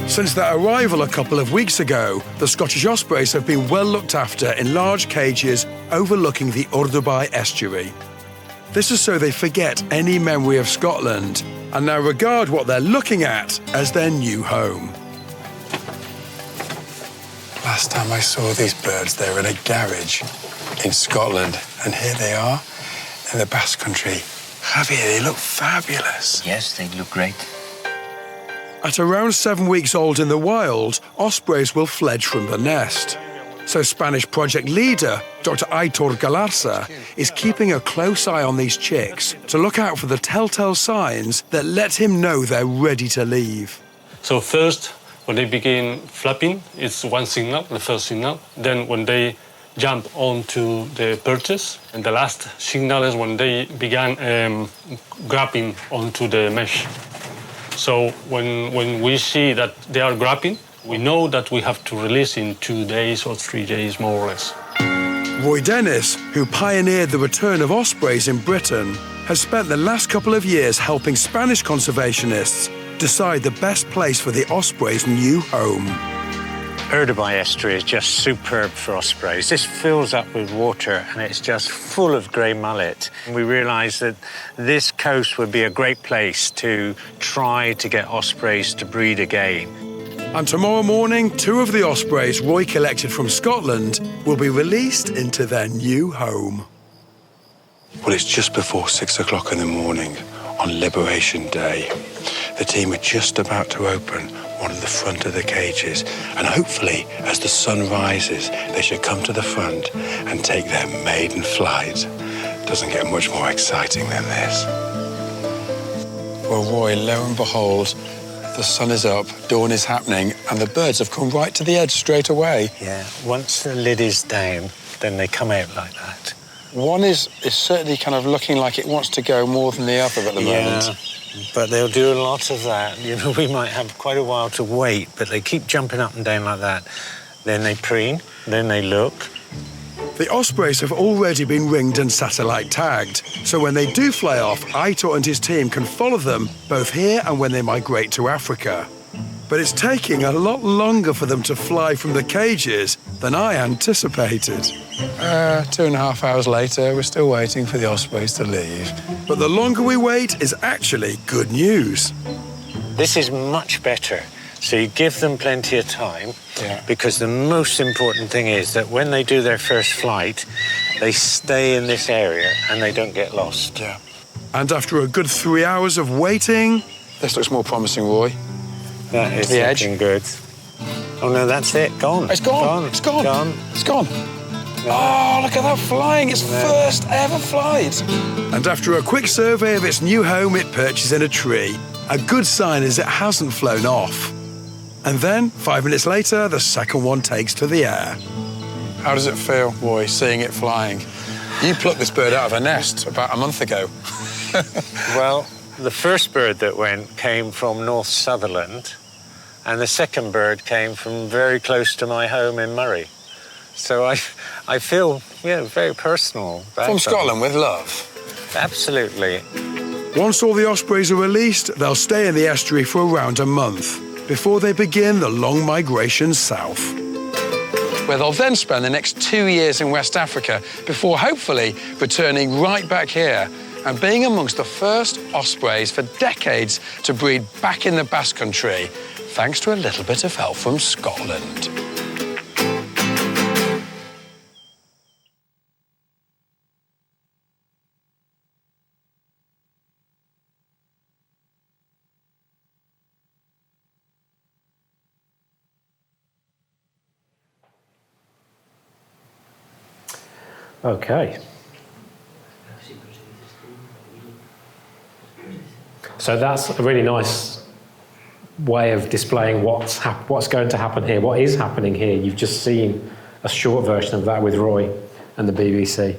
Since their arrival a couple of weeks ago, the Scottish ospreys have been well looked after in large cages overlooking the Urdubai estuary. This is so they forget any memory of Scotland and now regard what they're looking at as their new home. Last time I saw these birds, they were in a garage in Scotland, and here they are in the Basque Country. Javier, they look fabulous.
Yes, they look great.
At around 7 weeks old in the wild, ospreys will fledge from the nest. So Spanish project leader, Dr. Aitor Galarza, is keeping a close eye on these chicks to look out for the telltale signs that let him know they're ready to leave.
So first, when they begin flapping, it's one signal, the first signal. Then when they jump onto the perches, and the last signal is when they began grabbing onto the mesh. So when we see that they are grabbing, we know that we have to release in 2 days or 3 days, more or less.
Roy Dennis, who pioneered the return of ospreys in Britain, has spent the last couple of years helping Spanish conservationists decide the best place for the osprey's new home.
Urdubai estuary is just superb for ospreys. This fills up with water and it's just full of grey mullet. We realised that this coast would be a great place to try to get ospreys to breed again.
And tomorrow morning, 2 of the ospreys Roy collected from Scotland will be released into their new home. Well, it's just before 6 o'clock in the morning on Liberation Day. The team are just about to open one of the front of the cages, and hopefully, as the sun rises, they should come to the front and take their maiden flight. Doesn't get much more exciting than this. Well, Roy, lo and behold, the sun is up, dawn is happening, and the birds have come right to the edge straight away.
Yeah, once the lid is down, then they come out like that.
One is certainly kind of looking like it wants to go more than the other at the moment.
But they'll do a lot of that. You know, we might have quite a while to wait, but they keep jumping up and down like that. Then they preen, then they look.
The ospreys have already been ringed and satellite tagged, so when they do fly off, Aitor and his team can follow them both here and when they migrate to Africa. But it's taking a lot longer for them to fly from the cages than I anticipated. 2.5 hours later, we're still waiting for the ospreys to leave. But the longer we wait is actually good news.
This is much better. So you give them plenty of time, because the most important thing is that when they do their first flight, they stay in this area and they don't get lost.
Yeah. And after a good 3 hours of waiting, this looks more promising, Roy.
That is looking good. Oh no, that's it. Gone.
It's gone. It's gone.
Gone.
It's gone. No. Oh, look at that flying. Its first ever flight. And after a quick survey of its new home, it perches in a tree. A good sign is it hasn't flown off. And then, 5 minutes later, the second one takes to the air. How does it feel, Roy, seeing it flying? You plucked this bird out of a nest about a month ago.
Well, the first bird that went came from North Sutherland, and the second bird came from very close to my home in Murray. So I feel, very personal.
From Scotland with love.
Absolutely.
Once all the ospreys are released, they'll stay in the estuary for around a month before they begin the long migration south, where they'll then spend the next 2 years in West Africa before hopefully returning right back here and being amongst the first ospreys for decades to breed back in the Basque Country, thanks to a little bit of help from Scotland.
Okay. So that's a really nice way of displaying what's going to happen here, what is happening here. You've just seen a short version of that with Roy and the BBC.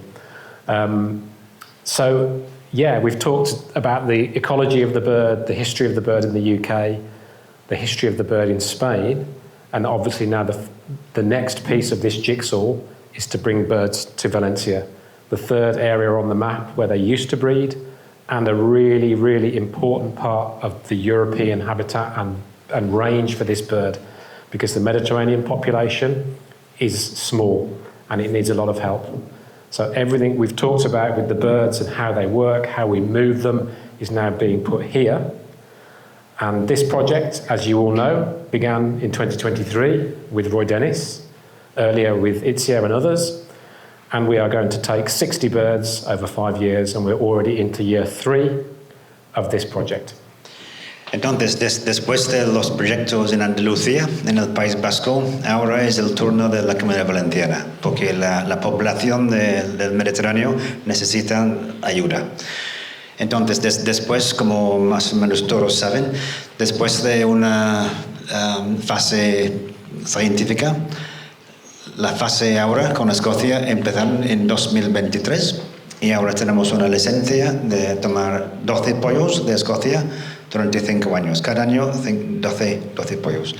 So yeah, we've talked about the ecology of the bird, the history of the bird in the UK, the history of the bird in Spain, and obviously now the next piece of this jigsaw is to bring birds to Valencia, the third area on the map where they used to breed, and a really, really important part of the European habitat and range for this bird, because the Mediterranean population is small and it needs a lot of help. So everything we've talked about with the birds and how they work, how we move them, is now being put here. And this project, as you all know, began in 2023 with Roy Dennis, earlier with Itzia and others. And we are going to take 60 birds over 5 years, and we're already into year 3 of this project.
Entonces, después de los proyectos en Andalucía, en el País Vasco, ahora es el turno de la Comunidad Valenciana, porque la población del Mediterráneo necesita ayuda. Entonces, después, como más o menos todos saben, después de una fase científica, la fase ahora con Escocia empezó en 2023 y ahora tenemos una licencia de tomar 12 pollos de Escocia durante 5 años. Cada año 12 pollos.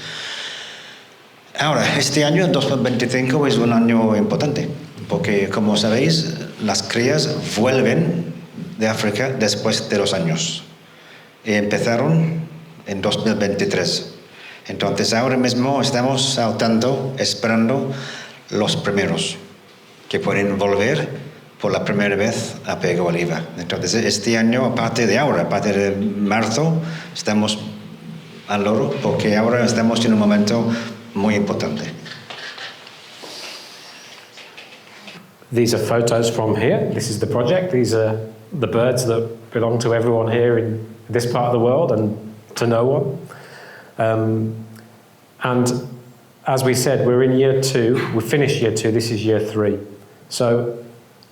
Ahora, este año, 2025, es un año importante, porque como sabéis, las crías vuelven de África después de 2 años. Y empezaron en 2023. Entonces, ahora mismo estamos saltando, esperando los primeros que pueden volver por la primera vez a Pego Oliva. Entonces, este año, aparte de marzo, estamos al loro, porque ahora estamos en un momento muy importante.
These are photos from here. This is the project. These are the birds that belong to everyone here in this part of the world and to no one. And as we said, we're in year 2. We finished year 2. This is year 3. So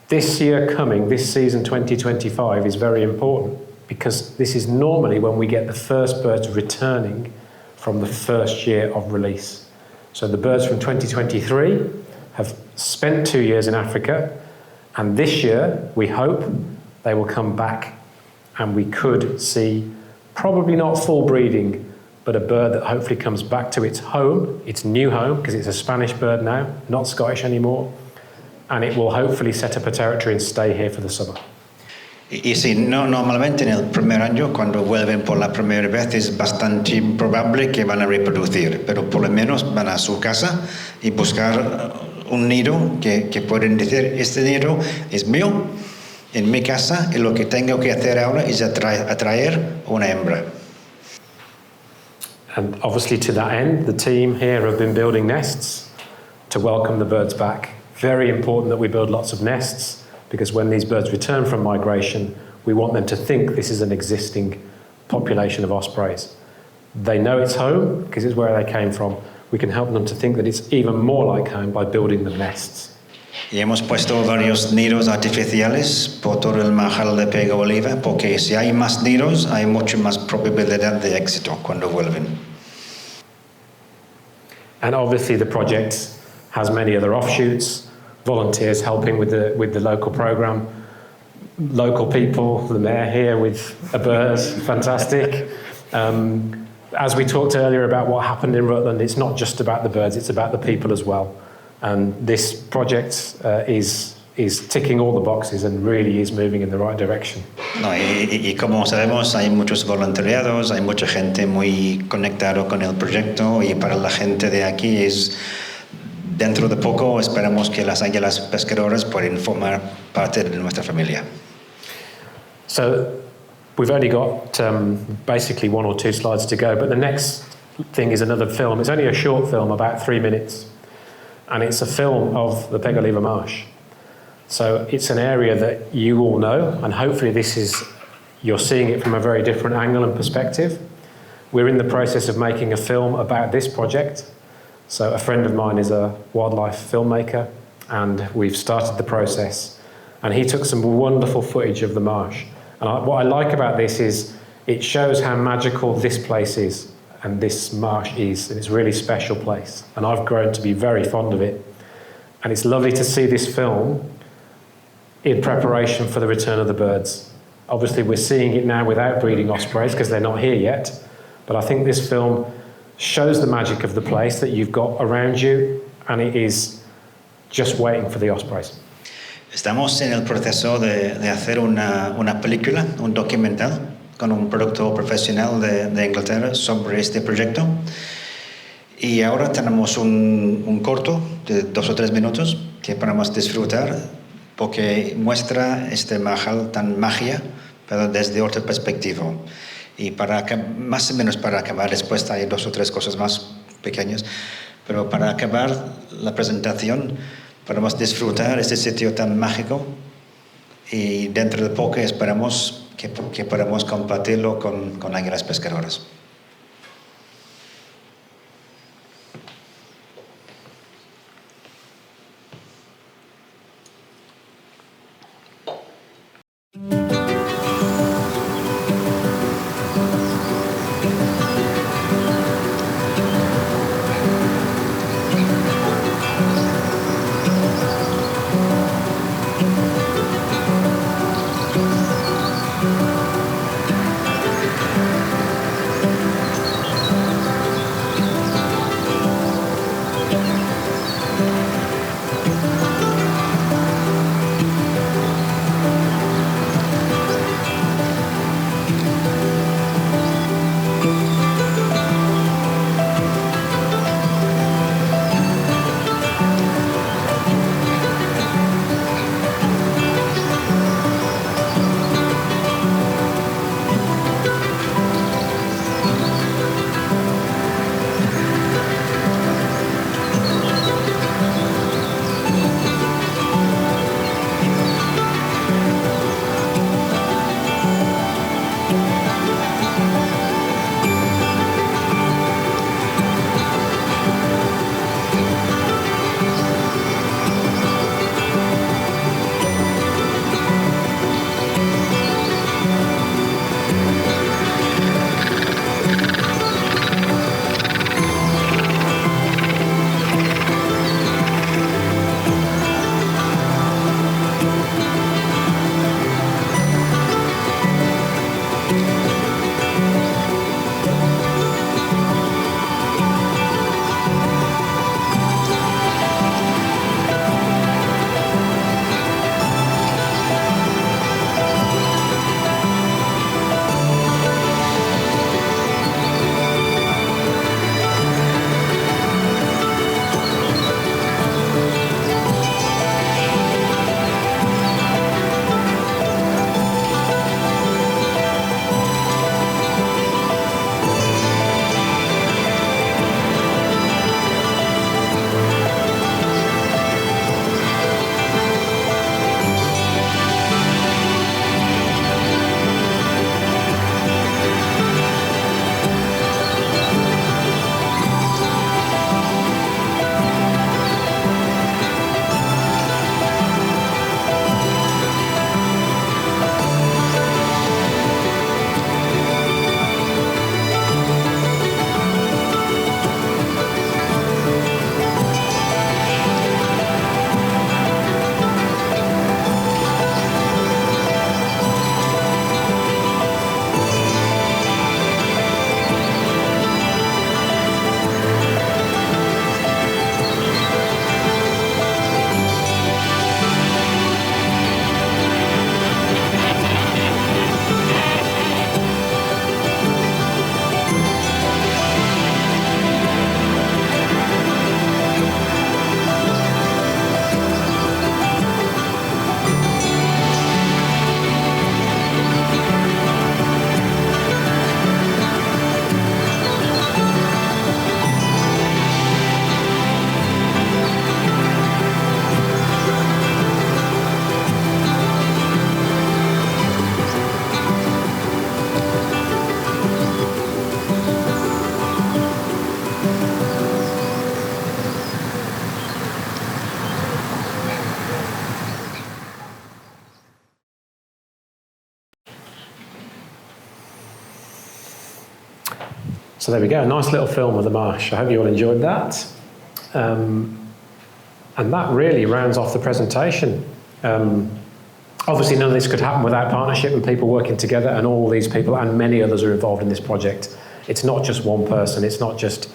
this year coming, this season 2025, is very important, because this is normally when we get the first birds returning from the first year of release. So the birds from 2023 have spent 2 years in Africa, and this year we hope they will come back and we could see, probably not full breeding, but a bird that hopefully comes back to its home, its new home, because it's a Spanish bird now, not Scottish anymore, and it will hopefully set up a territory and stay here for the summer.
Y sí, normalmente en el primer año, cuando vuelven por la primera vez, es bastante improbable que van a reproducir, pero por lo menos van a su casa y buscar un nido que pueden decir, este nido es mío, en mi casa, y lo que tengo que hacer ahora es atraer una hembra.
And obviously to that end, the team here have been building nests to welcome the birds back. Very important that we build lots of nests, because when these birds return from migration, we want them to think this is an existing population of ospreys. They know it's home because it's where they came from. We can help them to think that it's even more like home by building them nests.
Y hemos puesto varios nidos artificiales por todo el marjal de Pego Oliva, porque si hay más nidos, hay mucho más probabilidad de éxito cuando vuelven.
And obviously the project has many other offshoots, volunteers helping with the local programme, local people, the mayor here with a bird, fantastic. As we talked earlier about what happened in Rutland, it's not just about the birds, it's about the people as well. And this project is ticking all the boxes and really is moving in the right direction.
No, y como sabemos, hay muchos voluntariados, hay mucha gente muy conectada con el proyecto, y para la gente de aquí es, dentro de poco esperamos que las águilas pescadoras puedan formar parte de nuestra familia.
So we've only got basically 1 or 2 slides to go, but the next thing is another film. It's only a short film, about 3 minutes, and it's a film of the Pego Oliva Marsh. So it's an area that you all know, and hopefully you're seeing it from a very different angle and perspective. We're in the process of making a film about this project. So a friend of mine is a wildlife filmmaker, and we've started the process. And he took some wonderful footage of the marsh. And what I like about this is it shows how magical this place is, and this marsh is, and it's a really special place. And I've grown to be very fond of it. And it's lovely to see this film in preparation for the return of the birds. Obviously, we're seeing it now without breeding ospreys because they're not here yet. But I think this film shows the magic of the place that you've got around you, and it is just waiting for the ospreys.
Estamos en el proceso de hacer una película, un documental, con un productor profesional de Inglaterra sobre este proyecto. Y ahora tenemos un corto de 2 o 3 minutos que podemos disfrutar porque muestra este mahal tan magia, pero desde otra perspectiva. Y más o menos para acabar, después hay 2 o 3 cosas más pequeñas, pero para acabar la presentación podemos disfrutar este sitio tan mágico y dentro de poco esperamos que podamos compartirlo con águilas pescadoras.
So there we go, a nice little film of the marsh. I hope you all enjoyed that. And that really rounds off the presentation. Obviously, none of this could happen without partnership and people working together, and all these people and many others are involved in this project. It's not just one person, it's not just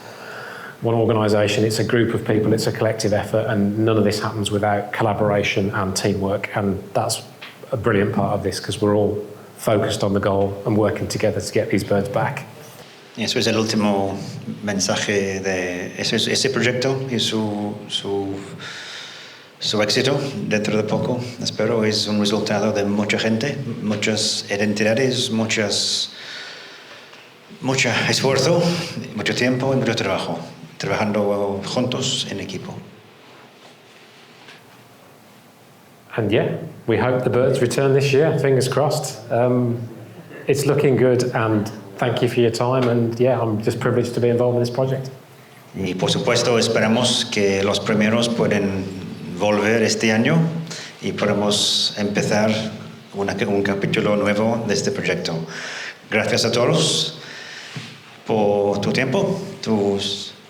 one organisation, it's a group of people, it's a collective effort, and none of this happens without collaboration and teamwork, and that's a brilliant part of this because we're all focused on the goal and working together to get these birds back.
Y eso es el último mensaje de ese proyecto y su éxito dentro de poco, espero, es un resultado de mucha gente, muchas identidades, mucho esfuerzo, mucho tiempo y mucho trabajo, trabajando juntos en equipo.
And yeah, we hope the birds return this year, fingers crossed. It's looking good, and thank you for your time, and yeah, I'm just privileged to be involved in this project.
Y por supuesto esperamos que los primeros pueden volver este año y podamos empezar un capítulo nuevo de este proyecto. Gracias a todos por tu tiempo, tu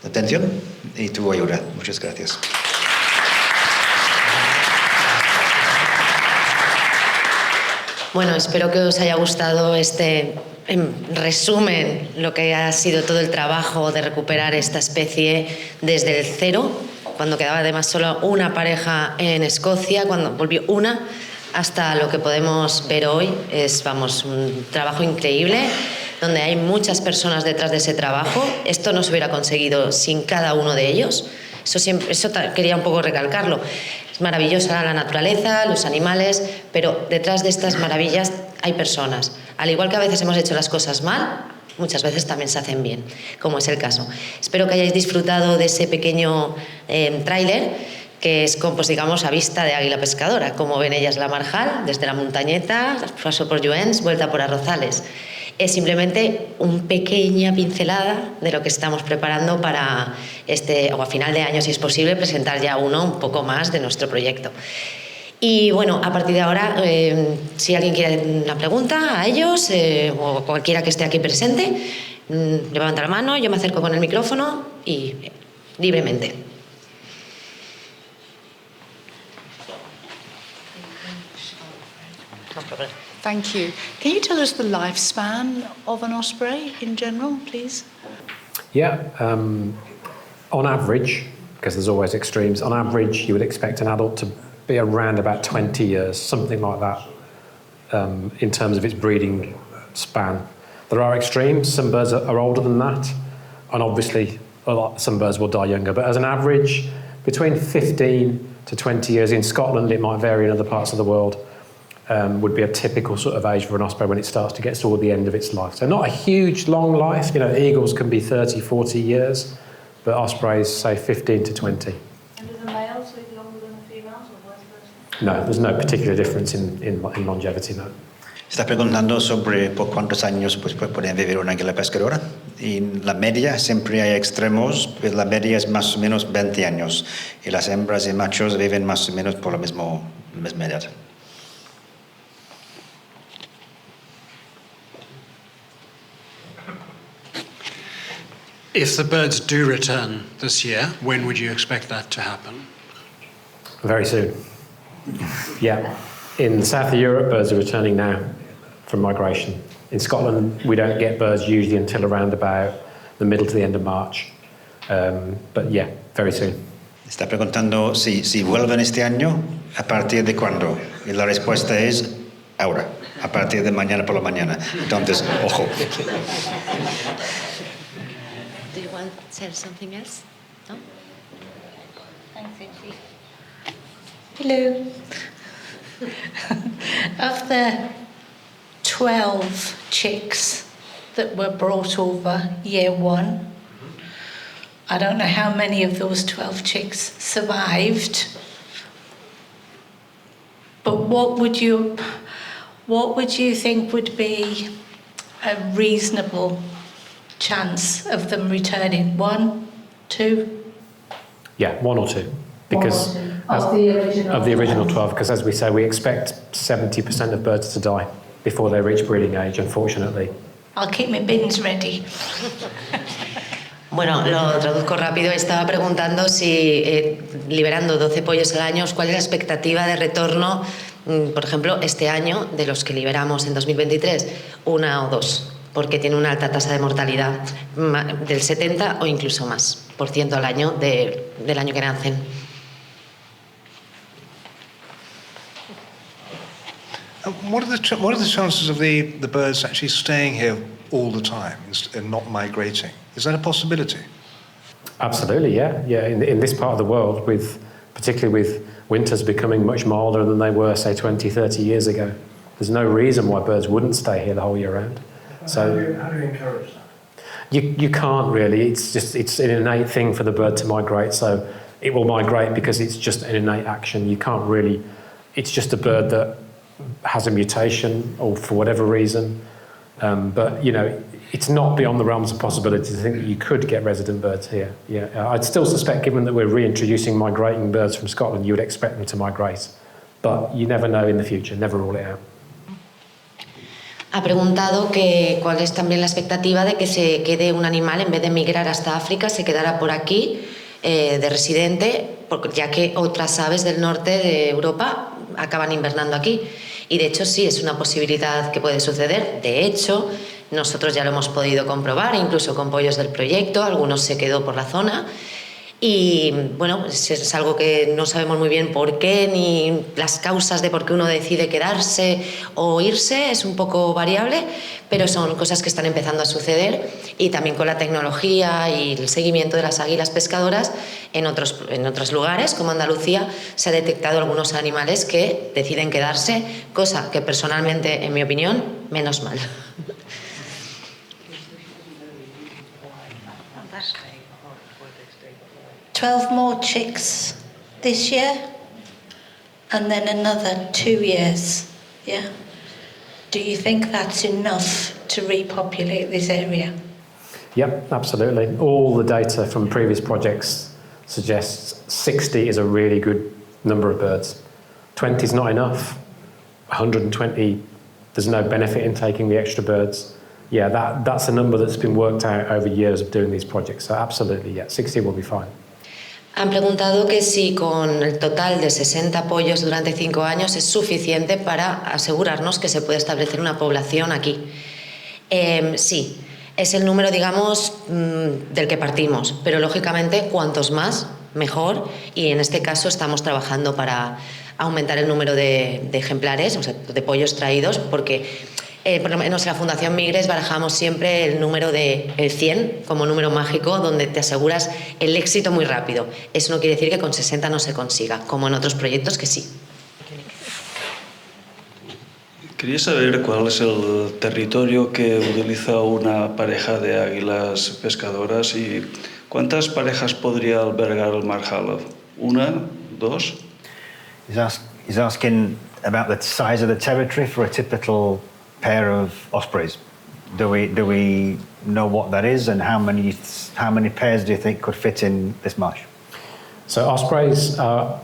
atención y tu ayuda. Muchas gracias.
Bueno, espero que os haya gustado este resumen, lo que ha sido todo el trabajo de recuperar esta especie desde el cero, cuando quedaba además solo una pareja en Escocia, cuando volvió una, hasta lo que podemos ver hoy. Es, vamos, un trabajo increíble, donde hay muchas personas detrás de ese trabajo. Esto no se hubiera conseguido sin cada uno de ellos. Eso quería un poco recalcarlo. Es maravillosa la naturaleza, los animales, pero detrás de estas maravillas hay personas. Al igual que a veces hemos hecho las cosas mal, muchas veces también se hacen bien, como es el caso. Espero que hayáis disfrutado de ese pequeño tráiler, que es, pues, digamos, a vista de Águila pescadora. Como ven ellas la marjal, desde la montañeta, paso por Lluens, vuelta por Arrozales. Es simplemente una pequeña pincelada de lo que estamos preparando para o a final de año, si es posible, presentar ya un poco más de nuestro proyecto. Y bueno, a partir de ahora, si alguien quiere una pregunta a ellos o cualquiera que esté aquí presente, levanta la mano, yo me acerco con el micrófono y libremente.
Thank you. Can you tell us the lifespan of an osprey in general, please?
Yeah, on average, because there's always extremes, on average you would expect an adult to be around about 20 years, something like that, in terms of its breeding span. There are extremes, some birds are older than that, and obviously some birds will die younger, but as an average, between 15 to 20 years. In Scotland, it might vary in other parts of the world. Would be a typical sort of age for an osprey when it starts to get toward the end of its life. So not a huge, long life. You know, eagles can be 30, 40 years, but ospreys, say, 15 to 20.
And do the males live longer than the females, or vice versa?
No, there's no particular difference in longevity, no.
Está preguntando sobre por cuántos años pues, pueden vivir una águila pescadora. Y la media, siempre hay extremos, pues la media es más o menos 20 años. Y las hembras y machos viven más o menos por la misma edad.
If the birds do return this year, when would you expect that to happen?
Very soon. Yeah. In south of Europe, birds are returning now from migration. In Scotland, we don't get birds usually until around about the middle to the end of March. But yeah, very soon.
Está preguntando si vuelven este año, ¿a partir de cuándo? Y la respuesta es ahora, a partir de mañana por la mañana. Entonces, ojo.
Do you want to say something else? No?
Hello. Of the 12 chicks that were brought over year one, I don't know how many of those 12 chicks survived, but what would you think would be a reasonable chance of them returning? 1, 2?
Yeah, 1 or 2. Because
Of the original
12, because as we say, we expect 70% of birds to die before they reach breeding age, unfortunately.
I'll keep my bins ready.
Bueno, lo traduzco rápido. Estaba preguntando si liberando 12 pollos al año, ¿cuál es la expectativa de retorno Por ejemplo, este año, de los que liberamos en 2023, 1 o 2, porque tiene una alta tasa de mortalidad del 70 o incluso más por ciento al año del año que nacen.
What are the chances of the birds actually staying here all the time and not migrating? Is that a possibility?
Absolutely, yeah. In this part of the world, particularly with winters becoming much milder than they were, say, 20, 30 years ago, there's no reason why birds wouldn't stay here the whole year round. So
how do you encourage that?
You can't really. It's an innate thing for the bird to migrate. So it will migrate because it's just an innate action. You can't really. It's just a bird that has a mutation or for whatever reason. But it's not beyond the realms of possibility to think that you could get resident birds here. Yeah, I'd still suspect, given that we're reintroducing migrating birds from Scotland, you would expect them to migrate. But you never know in the future. Never rule it out.
Ha preguntado que cuál es también la expectativa de que se quede un animal, en vez de migrar hasta África, se quedara por aquí de residente, ya que otras aves del norte de Europa acaban invernando aquí. Y de hecho sí, es una posibilidad que puede suceder. De hecho, nosotros ya lo hemos podido comprobar, incluso con pollos del proyecto, algunos se quedó por la zona. Y bueno, es algo que no sabemos muy bien por qué, ni las causas de por qué uno decide quedarse o irse, es un poco variable, pero son cosas que están empezando a suceder, y también con la tecnología y el seguimiento de las águilas pescadoras en otros lugares, como Andalucía, se ha detectado algunos animales que deciden quedarse, cosa que personalmente, en mi opinión, menos mal.
12 more chicks this year, and then another 2 years, yeah? Do you think that's enough to repopulate this area?
Yep, absolutely. All the data from previous projects suggests 60 is a really good number of birds. 20 is not enough. 120, there's no benefit in taking the extra birds. Yeah, that's a number that's been worked out over years of doing these projects. So absolutely, yeah, 60 will be fine.
Han preguntado que si con el total de 60 pollos durante 5 años es suficiente para asegurarnos que se puede establecer una población aquí. Sí, es el número, digamos, del que partimos, pero lógicamente cuantos más, mejor, y en este caso estamos trabajando para aumentar el número de ejemplares, o sea, de pollos traídos, porque por lo menos en la Fundación Migres barajamos siempre el número de 100 como número mágico, donde te aseguras el éxito muy rápido. Eso no quiere decir que con 60 no se consiga, como en otros proyectos que sí.
Quería saber cuál es el territorio que utiliza una pareja de águilas pescadoras y cuántas parejas podría albergar el marjal. ¿Una? ¿Dos?
He's asking about the size of the territory for a typical pair of ospreys. Do we know what that is, and how many pairs do you think could fit in this marsh?
So ospreys are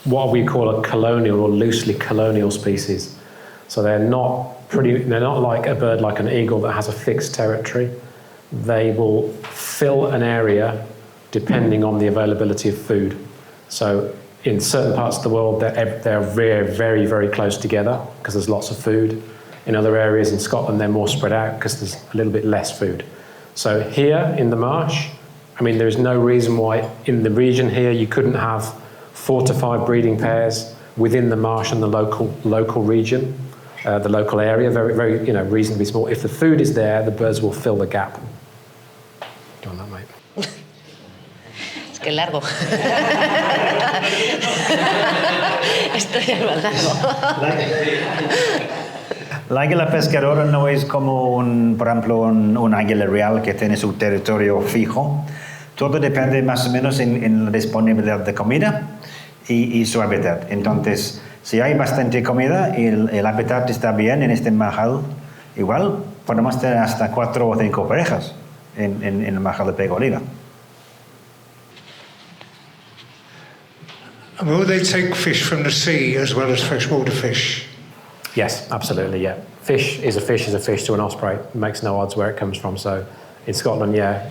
what we call a colonial or loosely colonial species. So they're not like a bird like an eagle that has a fixed territory. They will fill an area depending on the availability of food. So in certain parts of the world, they're very, very, very close together because there's lots of food. In other areas in Scotland, they're more spread out because there's a little bit less food. So here in the marsh, I mean, there is no reason why in the region here you couldn't have 4 to 5 breeding pairs within the marsh and the local region, the local area, very, very, reasonably small. If the food is there, the birds will fill the gap. Go on that, mate.
Es que es largo. Esto es más largo.
La águila pescadora no es como, por ejemplo, un águila real que tiene su territorio fijo. Todo depende más o menos en la disponibilidad de comida y su hábitat. Entonces, si hay bastante comida y el hábitat está bien en este marjal, igual podemos tener hasta 4 o 5 parejas en el marjal de Pego Águila.
Will they take fish from the sea as well as freshwater fish?
Yes, absolutely, yeah. Fish is a fish to an osprey. It makes no odds where it comes from. So in Scotland, yeah,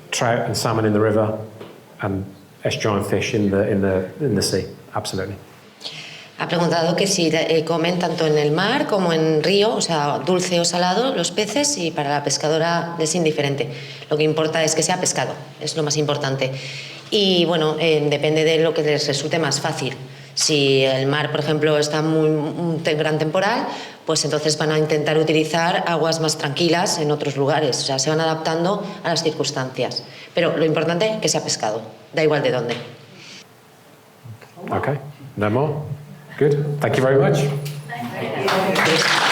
trout and salmon in the river and estuarine fish in the sea, absolutely.
Ha preguntado que si comen tanto en el mar como en río, o sea, dulce o salado, los peces, y para la pescadora es indiferente. Lo que importa es que sea pescado, es lo más importante. Y bueno, depende de lo que les resulte más fácil. Si el mar, por ejemplo, está un gran temporal, pues entonces van a intentar utilizar aguas más tranquilas en otros lugares. O sea, se van adaptando a las circunstancias. Pero lo importante es que sea pescado, da igual de dónde.
Okay, no more? Good. Thank you very much.
Thank you.